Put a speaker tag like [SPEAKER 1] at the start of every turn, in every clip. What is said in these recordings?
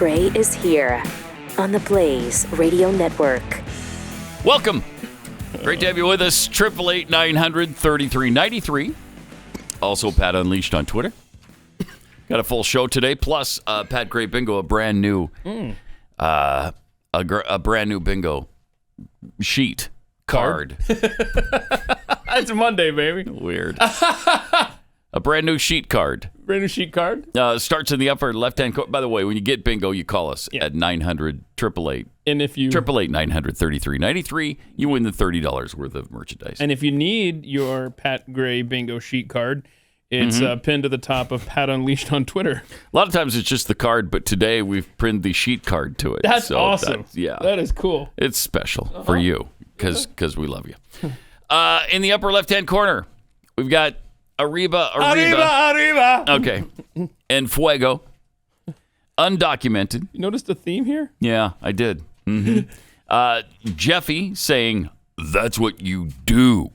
[SPEAKER 1] Gray is here on the Blaze Radio Network.
[SPEAKER 2] Welcome. Great to have you with us. 888-900-3393. Also, Pat Unleashed on Twitter. Got a full show today. Plus, Pat Gray Bingo, a brand new, a brand new bingo sheet card.
[SPEAKER 3] It's a Monday, baby.
[SPEAKER 2] Weird. A brand new sheet card.
[SPEAKER 3] Brand new sheet card.
[SPEAKER 2] Starts in the upper left-hand corner. By the way, when you get bingo, you call us at 900-888.
[SPEAKER 3] And if you
[SPEAKER 2] 888-900-3393, you win the $30 worth of merchandise.
[SPEAKER 3] And if you need your Pat Gray bingo sheet card, it's pinned to the top of Pat Unleashed on Twitter.
[SPEAKER 2] A lot of times it's just the card, but today we've pinned the sheet card to it.
[SPEAKER 3] That's awesome.
[SPEAKER 2] Yeah.
[SPEAKER 3] That is cool.
[SPEAKER 2] It's special for you because we love you. In the upper left-hand corner, we've got Arriba. Okay. And Fuego. Undocumented.
[SPEAKER 3] You noticed the theme here?
[SPEAKER 2] Yeah, I did. Jeffy saying, that's what you do.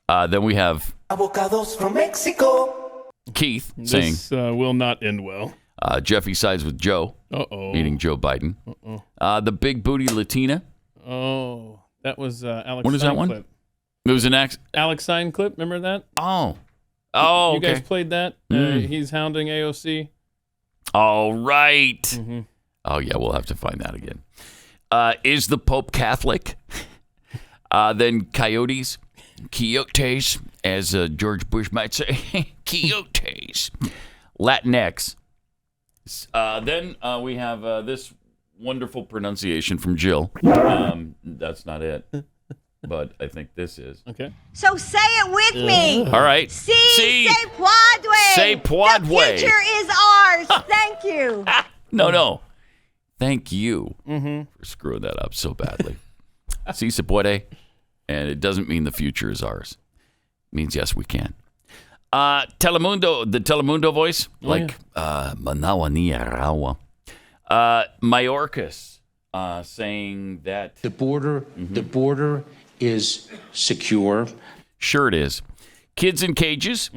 [SPEAKER 2] Then we have
[SPEAKER 4] Avocados from Mexico.
[SPEAKER 2] Keith saying,
[SPEAKER 3] This will not end well.
[SPEAKER 2] Jeffy sides with Joe, meaning Joe Biden. The big booty Latina.
[SPEAKER 3] Oh, that was Alex.
[SPEAKER 2] What is that one?
[SPEAKER 3] Clip.
[SPEAKER 2] It was an
[SPEAKER 3] Alex Sign clip. Remember that?
[SPEAKER 2] Oh,
[SPEAKER 3] you
[SPEAKER 2] okay.
[SPEAKER 3] guys played that? He's hounding AOC.
[SPEAKER 2] All right. Oh, yeah, we'll have to find that again. Is the Pope Catholic? Then Coyotes, as George Bush might say. Coyotes. Latinx. Then we have this wonderful pronunciation from Jill. That's not it. But I think this is.
[SPEAKER 3] Okay.
[SPEAKER 5] So say it with me.
[SPEAKER 2] All right.
[SPEAKER 5] Say Podway.
[SPEAKER 2] Say Podway.
[SPEAKER 5] The future is ours. Thank you.
[SPEAKER 2] No. Thank you for screwing that up so badly. Si se puede. And it doesn't mean the future is ours. It means yes, we can. Telemundo, the Telemundo voice, Manawa ni Arawa. Mayorkas saying that
[SPEAKER 6] the border is secure.
[SPEAKER 2] Sure it is. Kids in cages.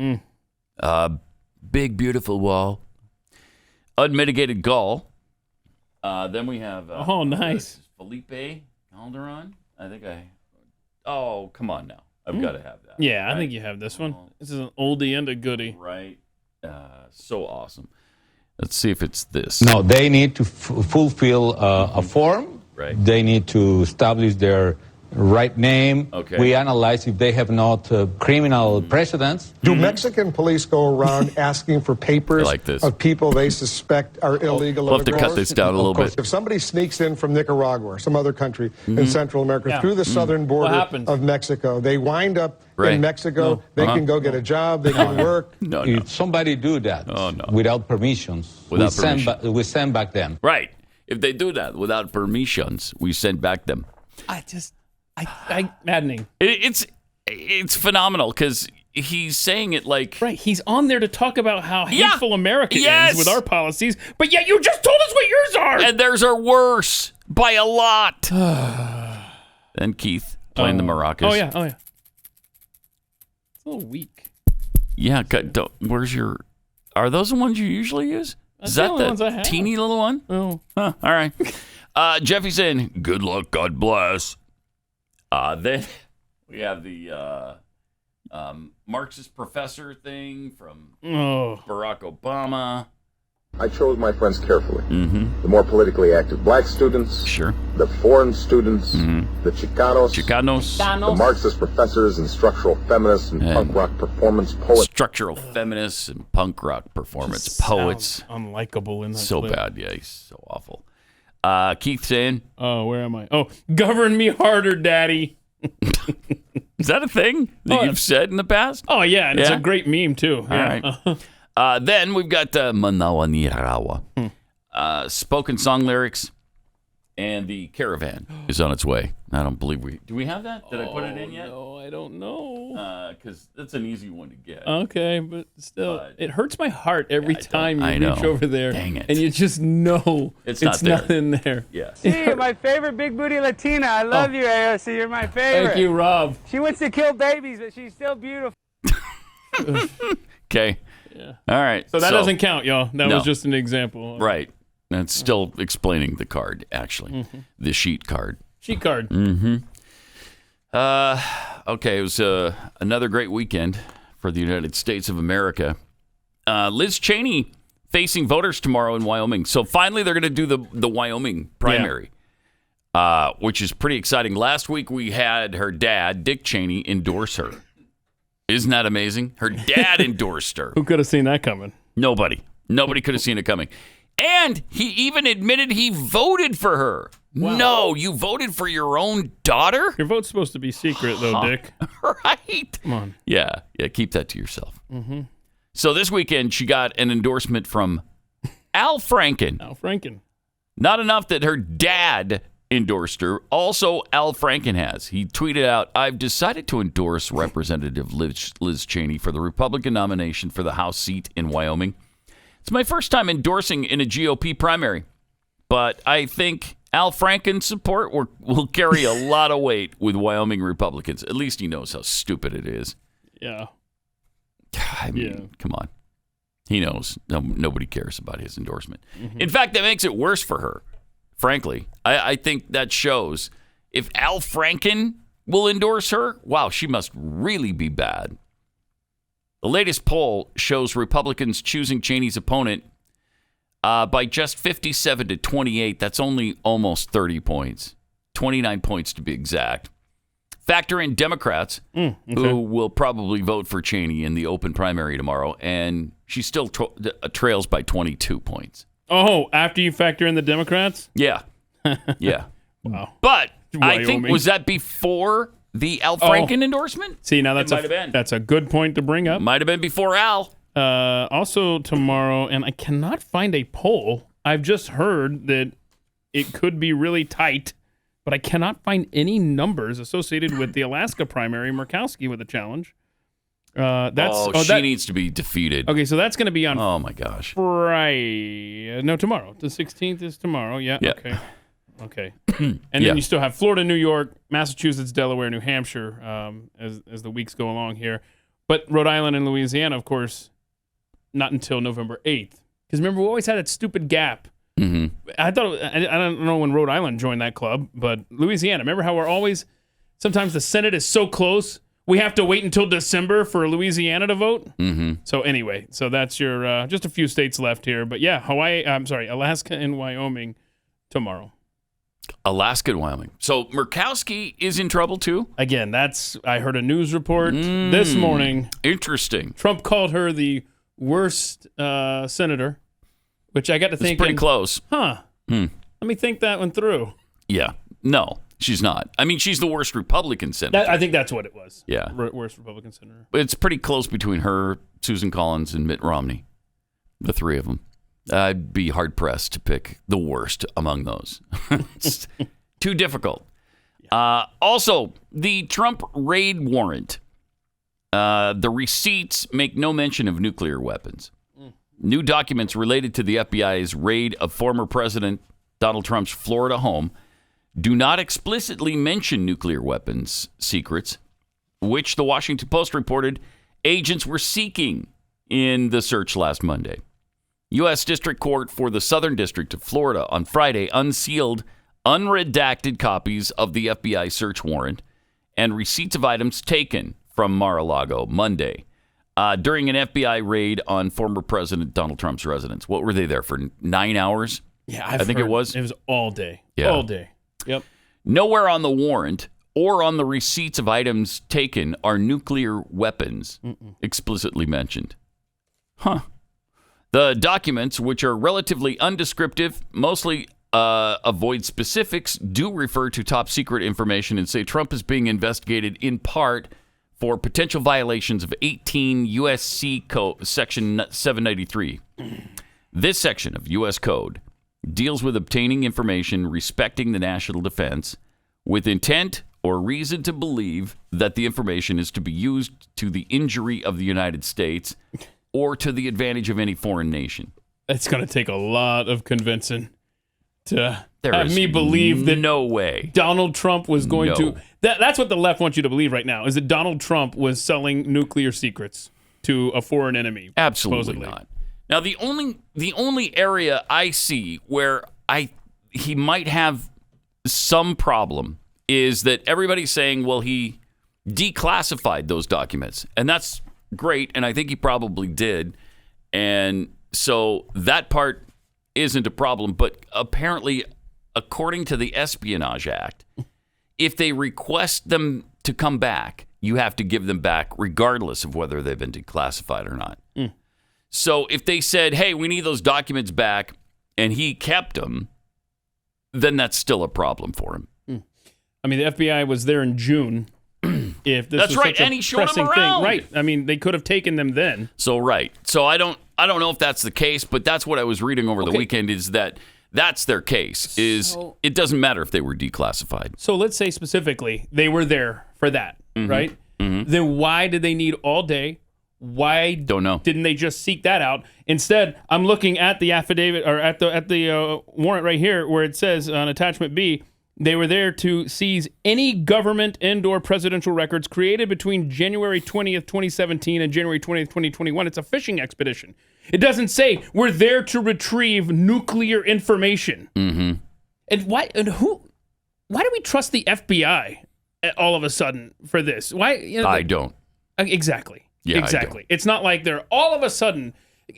[SPEAKER 2] Big, beautiful wall. Unmitigated gall. Then we have...
[SPEAKER 3] nice.
[SPEAKER 2] Felipe Calderon. Oh, come on now. I've got to have that.
[SPEAKER 3] Yeah,
[SPEAKER 2] right?
[SPEAKER 3] I think you have this one. This is an oldie and a goodie.
[SPEAKER 2] Right. So awesome. Let's see if it's this.
[SPEAKER 7] No, they need to fulfill a form.
[SPEAKER 2] Right.
[SPEAKER 7] They need to establish their right name.
[SPEAKER 2] Okay.
[SPEAKER 7] We analyze if they have not criminal precedents.
[SPEAKER 8] Do Mexican police go around asking for papers
[SPEAKER 2] like this.
[SPEAKER 8] of people they suspect are illegal
[SPEAKER 2] We'll have to cut this down a little bit.
[SPEAKER 8] If somebody sneaks in from Nicaragua or some other country in Central America through the southern border of Mexico, they wind up in Mexico. They can go get a job. They can work.
[SPEAKER 2] No.
[SPEAKER 7] If somebody do that without permissions, we send back them.
[SPEAKER 2] Right. If they do that without permissions, we send back them.
[SPEAKER 3] Maddening.
[SPEAKER 2] It's phenomenal because he's saying it like...
[SPEAKER 3] Right, he's on there to talk about how hateful America is with our policies, but yet you just told us what yours are!
[SPEAKER 2] And theirs are worse by a lot. Then Keith playing the maracas.
[SPEAKER 3] Oh, yeah. It's a little weak.
[SPEAKER 2] Yeah, where's your... Are those the ones you usually use?
[SPEAKER 3] That's
[SPEAKER 2] Is that
[SPEAKER 3] the ones I have.
[SPEAKER 2] teeny little one?
[SPEAKER 3] Oh.
[SPEAKER 2] Huh, all right. Jeffy saying, good luck, God bless. Then we have the Marxist professor thing from Barack Obama.
[SPEAKER 9] I chose my friends carefully. The more politically active black students, the foreign students, the Chicanos, the Marxist professors and structural feminists and punk rock performance poets.
[SPEAKER 2] Structural feminists and punk rock performance poets.
[SPEAKER 3] Unlikable in that
[SPEAKER 2] So
[SPEAKER 3] clip.
[SPEAKER 2] bad, yeah, he's so awful. Keith saying,
[SPEAKER 3] where am I? Govern me harder, daddy.
[SPEAKER 2] Is that a thing that you've said in the past?
[SPEAKER 3] Oh, yeah, and it's a great meme, too.
[SPEAKER 2] All right. Then we've got Manawa ni Arawa. Spoken song lyrics, and the caravan is on its way. I don't believe do we have that? Did I put it in yet?
[SPEAKER 3] No, I don't know.
[SPEAKER 2] Because that's an easy one to get.
[SPEAKER 3] Okay, but still, it hurts my heart every time you reach over there.
[SPEAKER 2] Dang it.
[SPEAKER 3] And you just know it's not in there.
[SPEAKER 2] Yes.
[SPEAKER 10] See, you're my favorite big booty Latina. I love you, AOC. You're my favorite.
[SPEAKER 3] Thank you, Rob.
[SPEAKER 10] She wants to kill babies, but she's still beautiful.
[SPEAKER 2] Okay.
[SPEAKER 3] Yeah.
[SPEAKER 2] All right.
[SPEAKER 3] So that doesn't count, y'all. That was just an example.
[SPEAKER 2] Right. That's still explaining the card, actually. The sheet card.
[SPEAKER 3] Sheet card.
[SPEAKER 2] Okay, it was another great weekend for the United States of America. Liz Cheney facing voters tomorrow in Wyoming. So finally they're going to do the Wyoming primary, which is pretty exciting. Last week we had her dad, Dick Cheney, endorse her. Isn't that amazing? Her dad endorsed her.
[SPEAKER 3] Who could have seen that coming?
[SPEAKER 2] Nobody. Nobody could have seen it coming. And he even admitted he voted for her. Wow. No, you voted for your own daughter?
[SPEAKER 3] Your vote's supposed to be secret, though, Dick.
[SPEAKER 2] Right.
[SPEAKER 3] Come on.
[SPEAKER 2] Yeah, keep that to yourself. So this weekend, she got an endorsement from Al Franken.
[SPEAKER 3] Al Franken.
[SPEAKER 2] Not enough that her dad endorsed her. Also, Al Franken has. He tweeted out, I've decided to endorse Representative Liz Cheney for the Republican nomination for the House seat in Wyoming. It's my first time endorsing in a GOP primary, but I think Al Franken's support will carry a lot of weight with Wyoming Republicans. At least he knows how stupid it is.
[SPEAKER 3] Yeah.
[SPEAKER 2] I mean, come on. He knows. Nobody cares about his endorsement. In fact, that makes it worse for her, frankly. I think that shows if Al Franken will endorse her, wow, she must really be bad. The latest poll shows Republicans choosing Cheney's opponent by just 57 to 28. That's only almost 30 points. 29 points to be exact. Factor in Democrats, who will probably vote for Cheney in the open primary tomorrow, and she still trails by 22 points.
[SPEAKER 3] Oh, after you factor in the Democrats?
[SPEAKER 2] Yeah. Yeah.
[SPEAKER 3] Wow.
[SPEAKER 2] But
[SPEAKER 3] Wyoming.
[SPEAKER 2] I think, was that before the Al Franken endorsement?
[SPEAKER 3] See, now that's a good point to bring up.
[SPEAKER 2] Might have been before Al.
[SPEAKER 3] Also tomorrow, and I cannot find a poll. I've just heard that it could be really tight, but I cannot find any numbers associated with the Alaska primary. Murkowski with a challenge. She needs to be defeated. Okay, so that's going to be on.
[SPEAKER 2] Oh my gosh.
[SPEAKER 3] Friday. No, tomorrow. The 16th is tomorrow. Yeah. Okay. And then
[SPEAKER 2] Yeah.
[SPEAKER 3] you still have Florida, New York, Massachusetts, Delaware, New Hampshire as the weeks go along here. But Rhode Island and Louisiana, of course, not until November 8th. Because remember, we always had that stupid gap. I thought I don't know when Rhode Island joined that club, but Louisiana. Remember how we're always sometimes the Senate is so close we have to wait until December for Louisiana to vote. So anyway, so that's your just a few states left here, but yeah, Alaska and Wyoming tomorrow.
[SPEAKER 2] Alaska and Wyoming. So Murkowski is in trouble too?
[SPEAKER 3] Again, I heard a news report this morning.
[SPEAKER 2] Interesting.
[SPEAKER 3] Trump called her the worst senator. Which I got to think.
[SPEAKER 2] It's pretty close.
[SPEAKER 3] Let me think that one through.
[SPEAKER 2] Yeah. No, she's not. I mean, she's the worst Republican senator.
[SPEAKER 3] I think that's what it was.
[SPEAKER 2] Yeah.
[SPEAKER 3] Worst Republican senator.
[SPEAKER 2] But it's pretty close between her, Susan Collins, and Mitt Romney. The three of them. I'd be hard-pressed to pick the worst among those. It's too difficult. Also, the Trump raid warrant. The receipts make no mention of nuclear weapons. New documents related to the FBI's raid of former President Donald Trump's Florida home do not explicitly mention nuclear weapons secrets, which the Washington Post reported agents were seeking in the search last Monday. U.S. District Court for the Southern District of Florida on Friday unsealed unredacted copies of the FBI search warrant and receipts of items taken from Mar-a-Lago Monday. During an FBI raid on former President Donald Trump's residence. What were they there for, 9 hours?
[SPEAKER 3] Yeah,
[SPEAKER 2] I think it was.
[SPEAKER 3] It was all day.
[SPEAKER 2] Yeah.
[SPEAKER 3] All day. Yep.
[SPEAKER 2] Nowhere on the warrant or on the receipts of items taken are nuclear weapons explicitly mentioned. The documents, which are relatively undescriptive, mostly avoid specifics, do refer to top secret information and say Trump is being investigated in part for potential violations of 18 U.S.C. Code, Section 793. This section of U.S. Code deals with obtaining information respecting the national defense with intent or reason to believe that the information is to be used to the injury of the United States or to the advantage of any foreign nation.
[SPEAKER 3] It's going to take a lot of convincing to have me believe that
[SPEAKER 2] no way
[SPEAKER 3] Donald Trump was going to... That's what the left wants you to believe right now, is that Donald Trump was selling nuclear secrets to a foreign enemy.
[SPEAKER 2] Absolutely
[SPEAKER 3] supposedly.
[SPEAKER 2] not. Now, the only area I see where he might have some problem is that everybody's saying, well, he declassified those documents. And that's great, and I think he probably did. And so that part isn't a problem. But apparently, according to the Espionage Act, if they request them to come back, you have to give them back regardless of whether they've been declassified or not. So if they said, hey, we need those documents back, and he kept them, then that's still a problem for him.
[SPEAKER 3] I mean, the FBI was there in June. If this
[SPEAKER 2] that's
[SPEAKER 3] was
[SPEAKER 2] right,
[SPEAKER 3] such a
[SPEAKER 2] and he showed
[SPEAKER 3] pressing
[SPEAKER 2] them around.
[SPEAKER 3] thing, right? I mean, they could have taken them then.
[SPEAKER 2] So I don't know if that's the case, but that's what I was reading over the weekend. Is that that's their case? It doesn't matter if they were declassified.
[SPEAKER 3] So let's say specifically they were there for that, right? Then why did they need all day? Why
[SPEAKER 2] don't know?
[SPEAKER 3] Didn't they just seek that out? Instead, I'm looking at the affidavit or at the warrant right here where it says on attachment B, they were there to seize any government and/or presidential records created between January 20th, 2017 and January 20th, 2021. It's a fishing expedition. It doesn't say we're there to retrieve nuclear information. And why do we trust the FBI all of a sudden for this? Why?
[SPEAKER 2] I don't.
[SPEAKER 3] Exactly.
[SPEAKER 2] Yeah,
[SPEAKER 3] exactly. It's not like they're all of a sudden.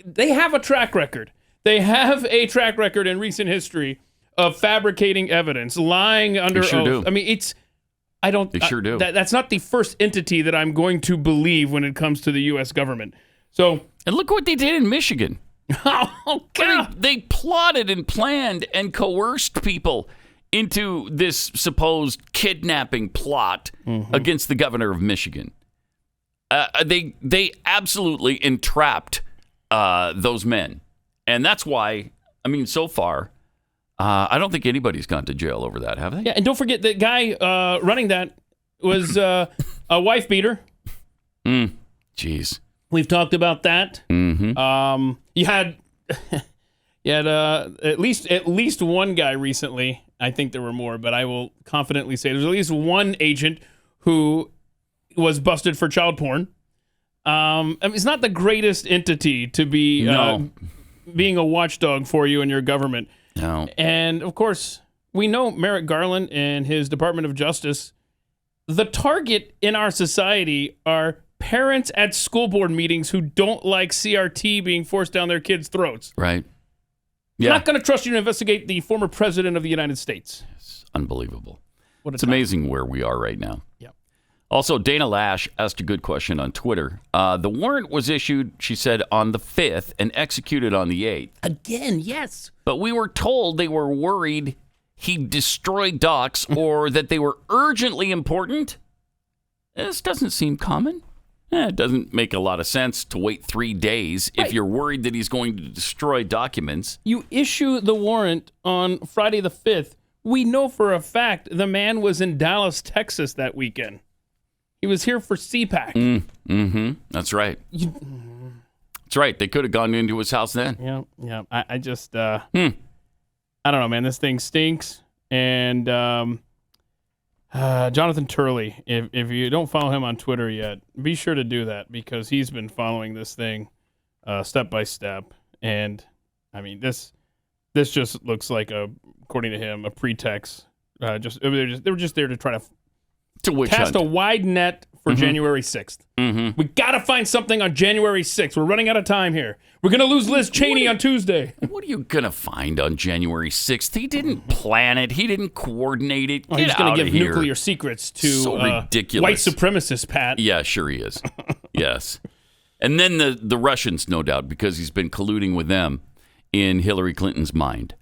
[SPEAKER 3] They have a track record. They have a track record in recent history of fabricating evidence, lying under oath.
[SPEAKER 2] Do.
[SPEAKER 3] I mean, They sure do. That's not the first entity that I'm going to believe when it comes to the U.S. government. So,
[SPEAKER 2] and look what they did in Michigan.
[SPEAKER 3] Oh, God.
[SPEAKER 2] They plotted and planned and coerced people into this supposed kidnapping plot against the governor of Michigan. They absolutely entrapped those men. And that's why, I mean, so far, I don't think anybody's gone to jail over that, have they?
[SPEAKER 3] Yeah, and don't forget the guy running that was a wife beater.
[SPEAKER 2] Jeez.
[SPEAKER 3] We've talked about that. You had at least one guy recently. I think there were more, but I will confidently say there's at least one agent who was busted for child porn. I mean, it's not the greatest entity to be being a watchdog for you and your government.
[SPEAKER 2] No.
[SPEAKER 3] And, of course, we know Merrick Garland and his Department of Justice. The target in our society are parents at school board meetings who don't like CRT being forced down their kids' throats.
[SPEAKER 2] Right.
[SPEAKER 3] I'm not going to trust you to investigate the former president of the United States.
[SPEAKER 2] It's unbelievable. It's amazing where we are right now.
[SPEAKER 3] Yep.
[SPEAKER 2] Also, Dana Lash asked a good question on Twitter. The warrant was issued, she said, on the 5th and executed on the 8th.
[SPEAKER 3] Again, yes.
[SPEAKER 2] But we were told they were worried he destroyed docs or that they were urgently important. This doesn't seem common. It doesn't make a lot of sense to wait 3 days if you're worried that he's going to destroy documents.
[SPEAKER 3] You issue the warrant on Friday the 5th. We know for a fact the man was in Dallas, Texas that weekend. He was here for CPAC.
[SPEAKER 2] That's right. That's right. They could have gone into his house then.
[SPEAKER 3] Yeah. I just, I don't know, man. This thing stinks. And Jonathan Turley, if you don't follow him on Twitter yet, be sure to do that because he's been following this thing step by step. And, I mean, this just looks like, according to him, a pretext. They were just there to try to cast a wide net for January 6th. We got to find something on January 6th. We're running out of time here. We're going to lose Liz Cheney on Tuesday.
[SPEAKER 2] What are you going to find on January 6th? He didn't plan it. He didn't coordinate it.
[SPEAKER 3] Oh, he's going to give nuclear secrets to
[SPEAKER 2] ridiculous.
[SPEAKER 3] White supremacists, Pat.
[SPEAKER 2] Yeah, sure he is. Yes. And then the Russians, no doubt, because he's been colluding with them in Hillary Clinton's mind.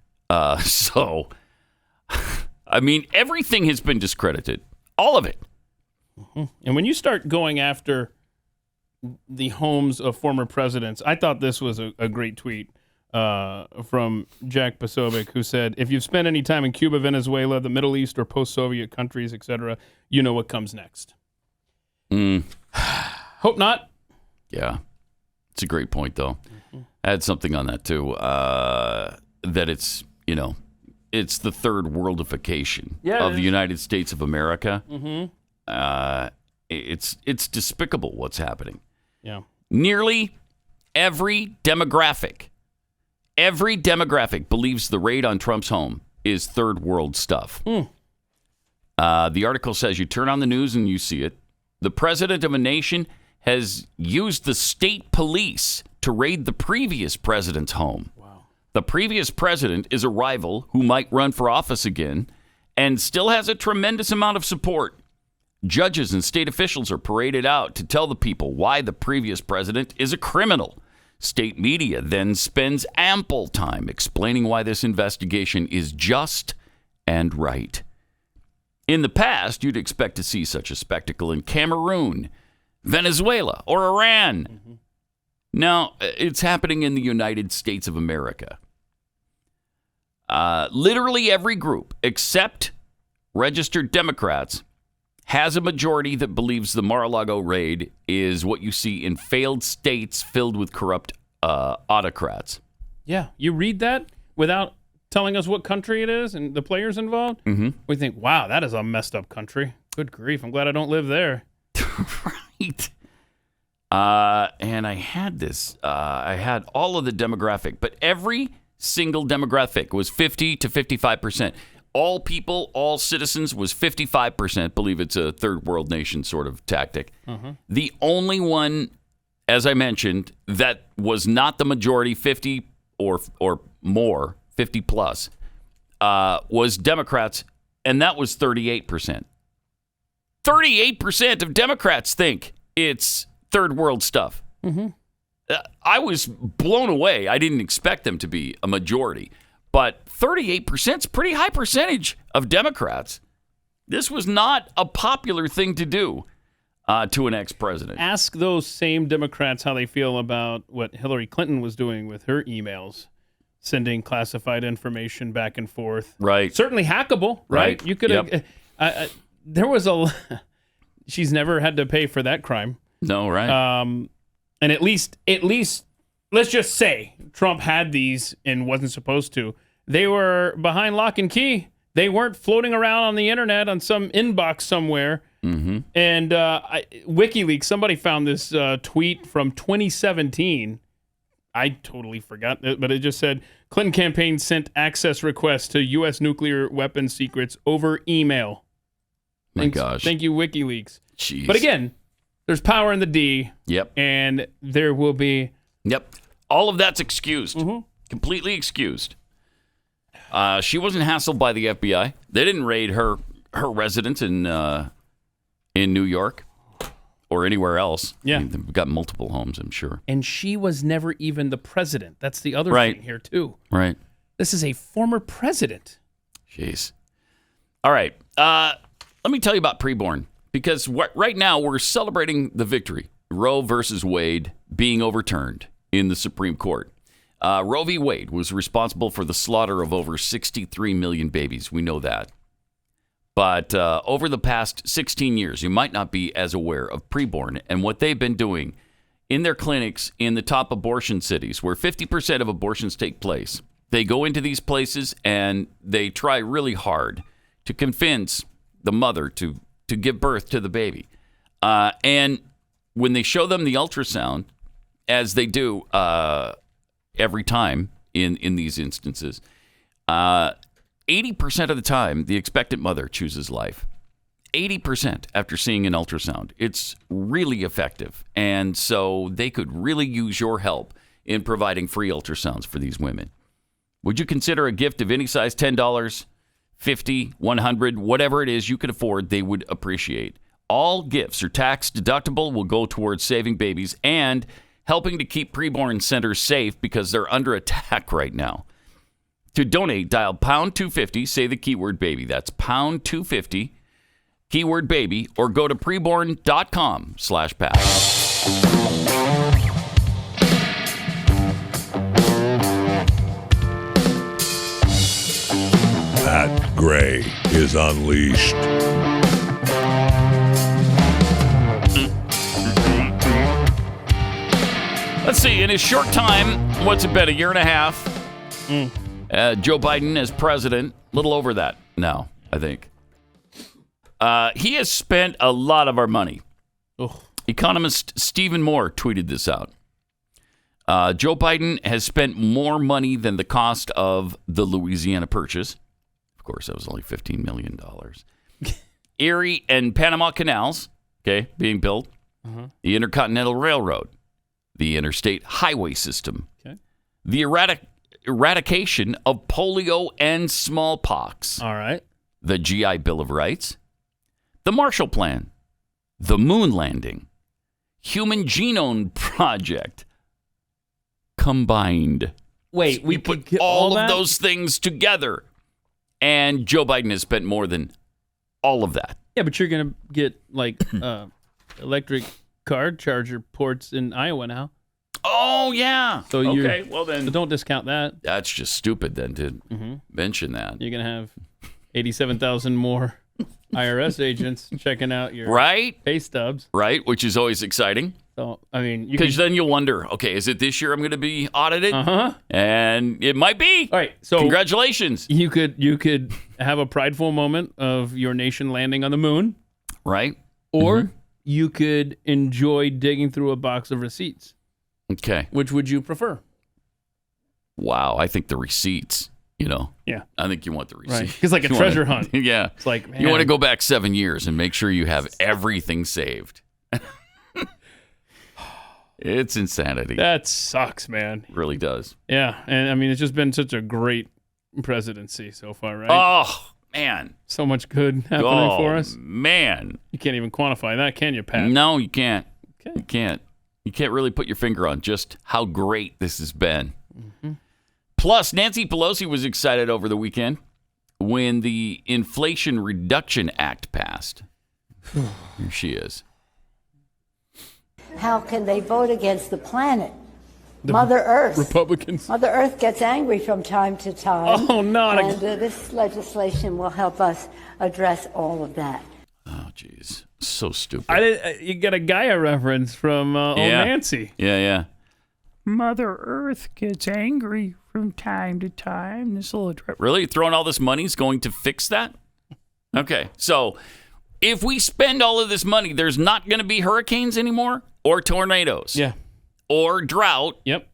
[SPEAKER 2] So, I mean, everything has been discredited. All of it.
[SPEAKER 3] And when you start going after the homes of former presidents, I thought this was a great tweet from Jack Posobiec, who said, if you've spent any time in Cuba, Venezuela, the Middle East, or post-Soviet countries, etc., you know what comes next. Hope not.
[SPEAKER 2] Yeah. It's a great point, though. I had something on that, too, that it's, it's the third worldification of the United States of America. It's despicable what's happening.
[SPEAKER 3] Yeah.
[SPEAKER 2] Nearly Every demographic believes the raid on Trump's home is third world stuff. The article says you turn on the news and you see it. The president of a nation has used the state police to raid the previous president's home. Wow. The previous president is a rival who might run for office again and still has a tremendous amount of support. Judges and state officials are paraded out to tell the people why the previous president is a criminal. State media then spends ample time explaining why this investigation is just and right. In the past, you'd expect to see such a spectacle in Cameroon, Venezuela, or Iran. Now, it's happening in the United States of America. Literally every group, except registered Democrats, has a majority that believes the Mar-a-Lago raid is what you see in failed states filled with corrupt autocrats.
[SPEAKER 3] Yeah, you read that without telling us what country it is and the players involved. We think, wow, that is a messed up country. Good grief, I'm glad I don't live there.
[SPEAKER 2] Right. And I had this. I had all of the demographic, but every single demographic was 50 to 55%. All people, all citizens was 55% believe it's a third world nation sort of tactic. The only one, as I mentioned, that was not the majority, 50 or more, 50 plus, was Democrats, and that was 38%. 38% of Democrats think it's third world stuff. I was blown away. I didn't expect them to be a majority. But 38% is a pretty high percentage of Democrats. This was not a popular thing to do to an ex-president.
[SPEAKER 3] Ask those same Democrats how they feel about what Hillary Clinton was doing with her emails, sending classified information back and forth.
[SPEAKER 2] Right.
[SPEAKER 3] Certainly hackable, right? You could have. There was she's never had to pay for that crime.
[SPEAKER 2] No, right.
[SPEAKER 3] And at least, let's just say Trump had these and wasn't supposed to. They were behind lock and key. They weren't floating around on the internet on some inbox somewhere. And WikiLeaks, somebody found this tweet from 2017. I totally forgot it, but it just said Clinton campaign sent access requests to U.S. nuclear weapons secrets over email.
[SPEAKER 2] Gosh.
[SPEAKER 3] Thank you, WikiLeaks.
[SPEAKER 2] Jeez.
[SPEAKER 3] But again, there's power in the D.
[SPEAKER 2] Yep.
[SPEAKER 3] And there will be.
[SPEAKER 2] Yep. All of that's excused. Completely excused. She wasn't hassled by the FBI. They didn't raid her residence in New York or anywhere else.
[SPEAKER 3] Yeah.
[SPEAKER 2] I mean, they've got multiple homes, I'm sure.
[SPEAKER 3] And she was never even the president. That's the other thing here, too.
[SPEAKER 2] Right.
[SPEAKER 3] This is a former president.
[SPEAKER 2] Jeez. All right. Let me tell you about preborn, because right now we're celebrating the victory. Roe versus Wade being overturned in the Supreme Court. Roe v. Wade was responsible for the slaughter of over 63 million babies. We know that. But over the past 16 years, you might not be as aware of preborn and what they've been doing in their clinics in the top abortion cities where 50% of abortions take place. They go into these places and they try really hard to convince the mother to give birth to the baby. And when they show them the ultrasound, as they do every time in these instances, 80% of the time, the expectant mother chooses life. 80% after seeing an ultrasound. It's really effective. And so they could really use your help in providing free ultrasounds for these women. Would you consider a gift of any size, $10, $50, $100, whatever it is you could afford, they would appreciate. All gifts are tax deductible, will go towards saving babies and helping to keep preborn centers safe because they're under attack right now. To donate, dial pound 250, say the keyword baby. That's pound 250, keyword baby, or go to preborn.com/pass.
[SPEAKER 11] Pat Gray is unleashed.
[SPEAKER 2] Let's see, in his short time, what's it been, a year and a half? Joe Biden as president, a little over that now, I think. He has spent a lot of our money. Economist Stephen Moore tweeted this out. Joe Biden has spent more money than the cost of the Louisiana Purchase. Of course, that was only $15 million. Erie and Panama Canals, being built. The Intercontinental Railroad. The Interstate Highway System. The eradication of polio and smallpox.
[SPEAKER 3] All right.
[SPEAKER 2] The GI Bill of Rights. The Marshall Plan. The Moon Landing. Human Genome Project. Combined.
[SPEAKER 3] Wait, we
[SPEAKER 2] put
[SPEAKER 3] get
[SPEAKER 2] all
[SPEAKER 3] that?
[SPEAKER 2] of those things together. And Joe Biden has spent more than all of that.
[SPEAKER 3] Yeah, but you're going to get electric car charger ports in Iowa now.
[SPEAKER 2] Oh, yeah.
[SPEAKER 3] So
[SPEAKER 2] okay, well then.
[SPEAKER 3] So don't discount that.
[SPEAKER 2] That's just stupid then to mention that.
[SPEAKER 3] You're going to have 87,000 more IRS agents checking out your pay stubs.
[SPEAKER 2] Right, which is always exciting.
[SPEAKER 3] So, I mean,
[SPEAKER 2] because then you'll wonder, okay, is it this year I'm going to be audited? And it might be.
[SPEAKER 3] All right, so
[SPEAKER 2] congratulations.
[SPEAKER 3] You could have a prideful moment of your nation landing on the moon.
[SPEAKER 2] Right.
[SPEAKER 3] Or you could enjoy digging through a box of receipts.
[SPEAKER 2] Okay.
[SPEAKER 3] Which would you prefer?
[SPEAKER 2] Wow, I think the receipts,
[SPEAKER 3] Yeah.
[SPEAKER 2] I think you want the receipts.
[SPEAKER 3] Right. It's like a treasure hunt.
[SPEAKER 2] Yeah.
[SPEAKER 3] It's like, man.
[SPEAKER 2] You want to go back 7 years and make sure you have everything saved. It's insanity.
[SPEAKER 3] That sucks, man.
[SPEAKER 2] It really does.
[SPEAKER 3] Yeah, and I mean, it's just been such a great presidency so far, right?
[SPEAKER 2] Oh, man.
[SPEAKER 3] So much good happening for us.
[SPEAKER 2] Man.
[SPEAKER 3] You can't even quantify that, can you, Pat?
[SPEAKER 2] No, you can't.
[SPEAKER 3] Okay.
[SPEAKER 2] You can't. You can't really put your finger on just how great this has been. Plus, Nancy Pelosi was excited over the weekend when the Inflation Reduction Act passed. Here she is.
[SPEAKER 12] How can they vote against the planet? Mother Earth.
[SPEAKER 3] Republicans.
[SPEAKER 12] Mother Earth gets angry from time to time.
[SPEAKER 3] Oh, no.
[SPEAKER 12] And this legislation will help us address all of that.
[SPEAKER 2] Oh, jeez. So stupid.
[SPEAKER 3] You got a Gaia reference from old Nancy.
[SPEAKER 2] Yeah.
[SPEAKER 13] Mother Earth gets angry from time to time. This little
[SPEAKER 2] really? Throwing all this money is going to fix that? Okay. So if we spend all of this money, there's not going to be hurricanes anymore or tornadoes.
[SPEAKER 3] Yeah.
[SPEAKER 2] Or drought.
[SPEAKER 3] Yep.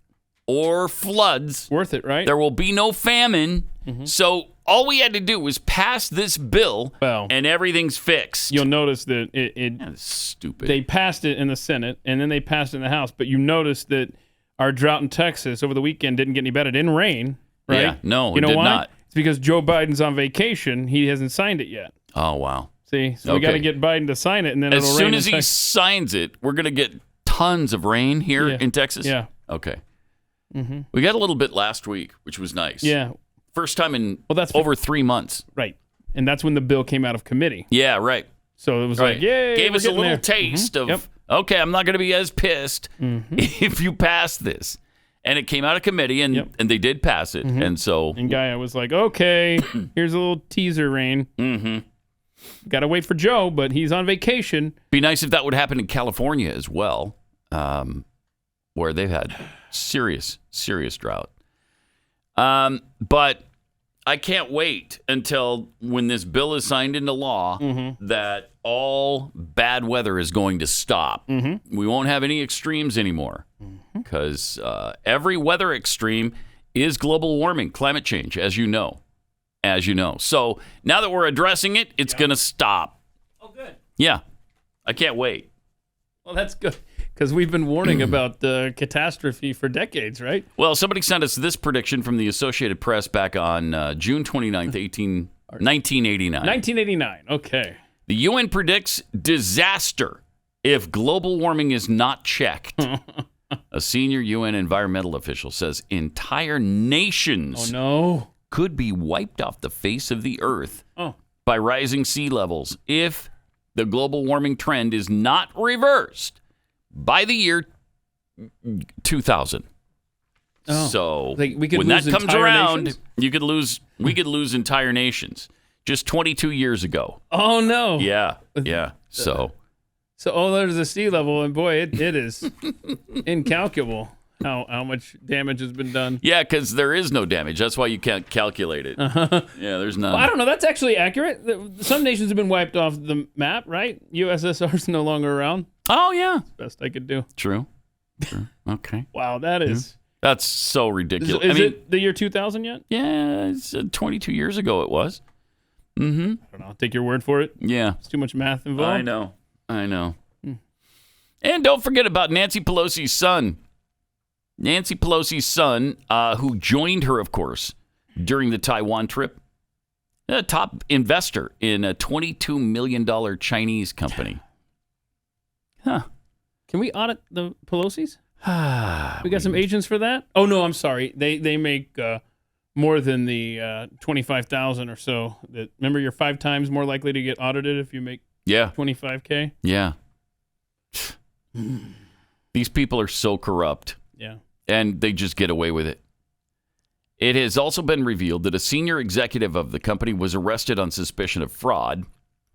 [SPEAKER 2] Or floods.
[SPEAKER 3] Worth it, right?
[SPEAKER 2] There will be no famine. So all we had to do was pass this bill, and everything's fixed.
[SPEAKER 3] You'll notice that
[SPEAKER 2] That's stupid.
[SPEAKER 3] They passed it in the Senate, and then they passed it in the House. But you notice that our drought in Texas over the weekend didn't get any better. It didn't rain, right?
[SPEAKER 2] Yeah, no,
[SPEAKER 3] you know
[SPEAKER 2] it did
[SPEAKER 3] why?
[SPEAKER 2] not.
[SPEAKER 3] It's because Joe Biden's on vacation. He hasn't signed it yet.
[SPEAKER 2] Oh, wow.
[SPEAKER 3] See, so we got to get Biden to sign it, and then
[SPEAKER 2] as
[SPEAKER 3] it'll
[SPEAKER 2] soon
[SPEAKER 3] rain
[SPEAKER 2] as he signs it, we're going to get tons of rain here in Texas.
[SPEAKER 3] Yeah.
[SPEAKER 2] Okay. We got a little bit last week, which was nice.
[SPEAKER 3] Yeah.
[SPEAKER 2] First time in over 3 months.
[SPEAKER 3] Right. And that's when the bill came out of committee.
[SPEAKER 2] Yeah, right.
[SPEAKER 3] So it was like, yay.
[SPEAKER 2] Gave us a little
[SPEAKER 3] there.
[SPEAKER 2] taste of, okay, I'm not going to be as pissed if you pass this. And it came out of committee, and they did pass it. And so.
[SPEAKER 3] And Gaia was like, okay, here's a little teaser rain. Got to wait for Joe, but he's on vacation.
[SPEAKER 2] Be nice if that would happen in California as well, where they've had serious drought. But I can't wait until when this bill is signed into law that all bad weather is going to stop. We won't have any extremes anymore because every weather extreme is global warming, climate change, as you know. So now that we're addressing it, it's going to stop.
[SPEAKER 3] Oh, good.
[SPEAKER 2] Yeah. I can't wait.
[SPEAKER 3] Well, that's good because we've been warning about the catastrophe for decades, right?
[SPEAKER 2] Well, somebody sent us this prediction from the Associated Press back on June 29th, 1989.
[SPEAKER 3] 1989, okay.
[SPEAKER 2] The UN predicts disaster if global warming is not checked. A senior UN environmental official says entire nations could be wiped off the face of the earth by rising sea levels if the global warming trend is not reversed by the year 2000. So
[SPEAKER 3] we could
[SPEAKER 2] when
[SPEAKER 3] lose
[SPEAKER 2] that comes
[SPEAKER 3] entire
[SPEAKER 2] around,
[SPEAKER 3] nations?
[SPEAKER 2] we could lose entire nations. Just 22 years ago.
[SPEAKER 3] Oh, no.
[SPEAKER 2] Yeah. So
[SPEAKER 3] there's the sea level, and boy, it is incalculable how much damage has been done.
[SPEAKER 2] Yeah, because there is no damage. That's why you can't calculate it. Yeah, there's none.
[SPEAKER 3] Well, I don't know. That's actually accurate. Some nations have been wiped off the map, right? USSR's no longer around.
[SPEAKER 2] Oh, yeah.
[SPEAKER 3] Best I could do.
[SPEAKER 2] True. Sure. Okay.
[SPEAKER 3] Wow, that is...
[SPEAKER 2] That's so ridiculous.
[SPEAKER 3] Is it the year 2000 yet?
[SPEAKER 2] Yeah, it's 22 years ago it was. Mm-hmm.
[SPEAKER 3] I don't know. I'll take your word for it.
[SPEAKER 2] Yeah.
[SPEAKER 3] It's too much math involved.
[SPEAKER 2] I know. And don't forget about Nancy Pelosi's son. Nancy Pelosi's son, who joined her, of course, during the Taiwan trip. A top investor in a $22 million Chinese company. Huh.
[SPEAKER 3] Can we audit the Pelosi's? We got some agents for that? Oh, no, I'm sorry. They make more than the $25,000 or so. Remember, you're 5 times more likely to get audited if you make $25K?
[SPEAKER 2] Yeah. These people are so corrupt.
[SPEAKER 3] Yeah.
[SPEAKER 2] And they just get away with it. It has also been revealed that a senior executive of the company was arrested on suspicion of fraud.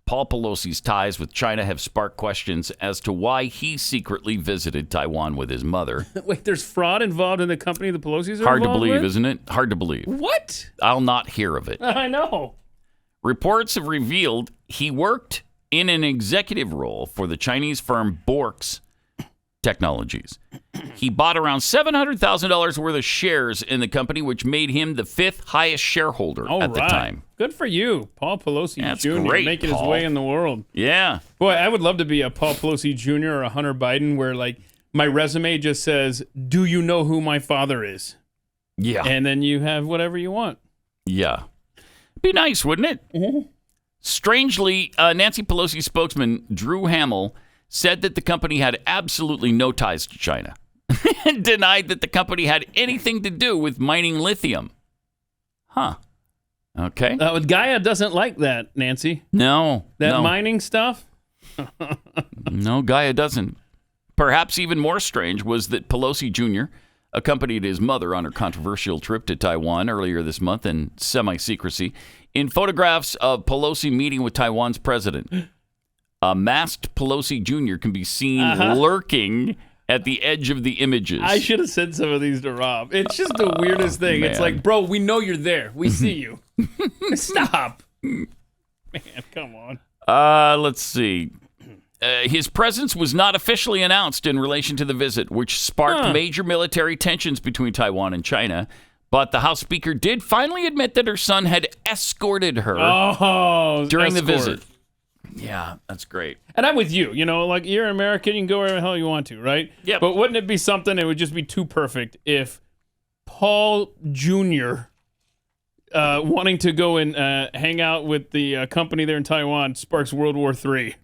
[SPEAKER 2] Paul Pelosi's ties with China have sparked questions as to why he secretly visited Taiwan with his mother.
[SPEAKER 3] Wait, there's fraud involved in the company the Pelosi's are
[SPEAKER 2] Hard to
[SPEAKER 3] involved
[SPEAKER 2] believe,
[SPEAKER 3] with?
[SPEAKER 2] isn't it? Hard to believe.
[SPEAKER 3] What?
[SPEAKER 2] I'll not hear of it.
[SPEAKER 3] I know.
[SPEAKER 2] Reports have revealed he worked in an executive role for the Chinese firm Borks Technologies. He bought around $700,000 worth of shares in the company, which made him the 5th highest shareholder at the time.
[SPEAKER 3] Good for you, Paul Pelosi Jr.
[SPEAKER 2] Great,
[SPEAKER 3] making
[SPEAKER 2] Paul.
[SPEAKER 3] his way in the world.
[SPEAKER 2] Yeah.
[SPEAKER 3] Boy, I would love to be a Paul Pelosi Jr. or a Hunter Biden where, like, my resume just says, do you know who my father is?
[SPEAKER 2] Yeah.
[SPEAKER 3] And then you have whatever you want.
[SPEAKER 2] Yeah. Be nice, wouldn't it?
[SPEAKER 3] Mm-hmm.
[SPEAKER 2] Strangely, Nancy Pelosi spokesman Drew Hamill said that the company had absolutely no ties to China and denied that the company had anything to do with mining lithium. Huh. Okay.
[SPEAKER 3] Gaia doesn't like that, Nancy.
[SPEAKER 2] No.
[SPEAKER 3] That mining stuff?
[SPEAKER 2] No, Gaia doesn't. Perhaps even more strange was that Pelosi Jr. accompanied his mother on her controversial trip to Taiwan earlier this month in semi-secrecy. In photographs of Pelosi meeting with Taiwan's president, a masked Pelosi Jr. can be seen lurking at the edge of the images.
[SPEAKER 3] I should have sent some of these to Rob. It's just the weirdest thing.
[SPEAKER 2] Man.
[SPEAKER 3] It's like, bro, we know you're there. We see you. Stop. Man, come on.
[SPEAKER 2] Let's see. His presence was not officially announced in relation to the visit, which sparked major military tensions between Taiwan and China. But the House Speaker did finally admit that her son had escorted her during the visit. Yeah, that's great.
[SPEAKER 3] And I'm with you. You know, like, you're American, you can go wherever the hell you want to, right?
[SPEAKER 2] Yeah.
[SPEAKER 3] But wouldn't it be something, it would just be too perfect if Paul Jr. Wanting to go and hang out with the company there in Taiwan sparks World War III.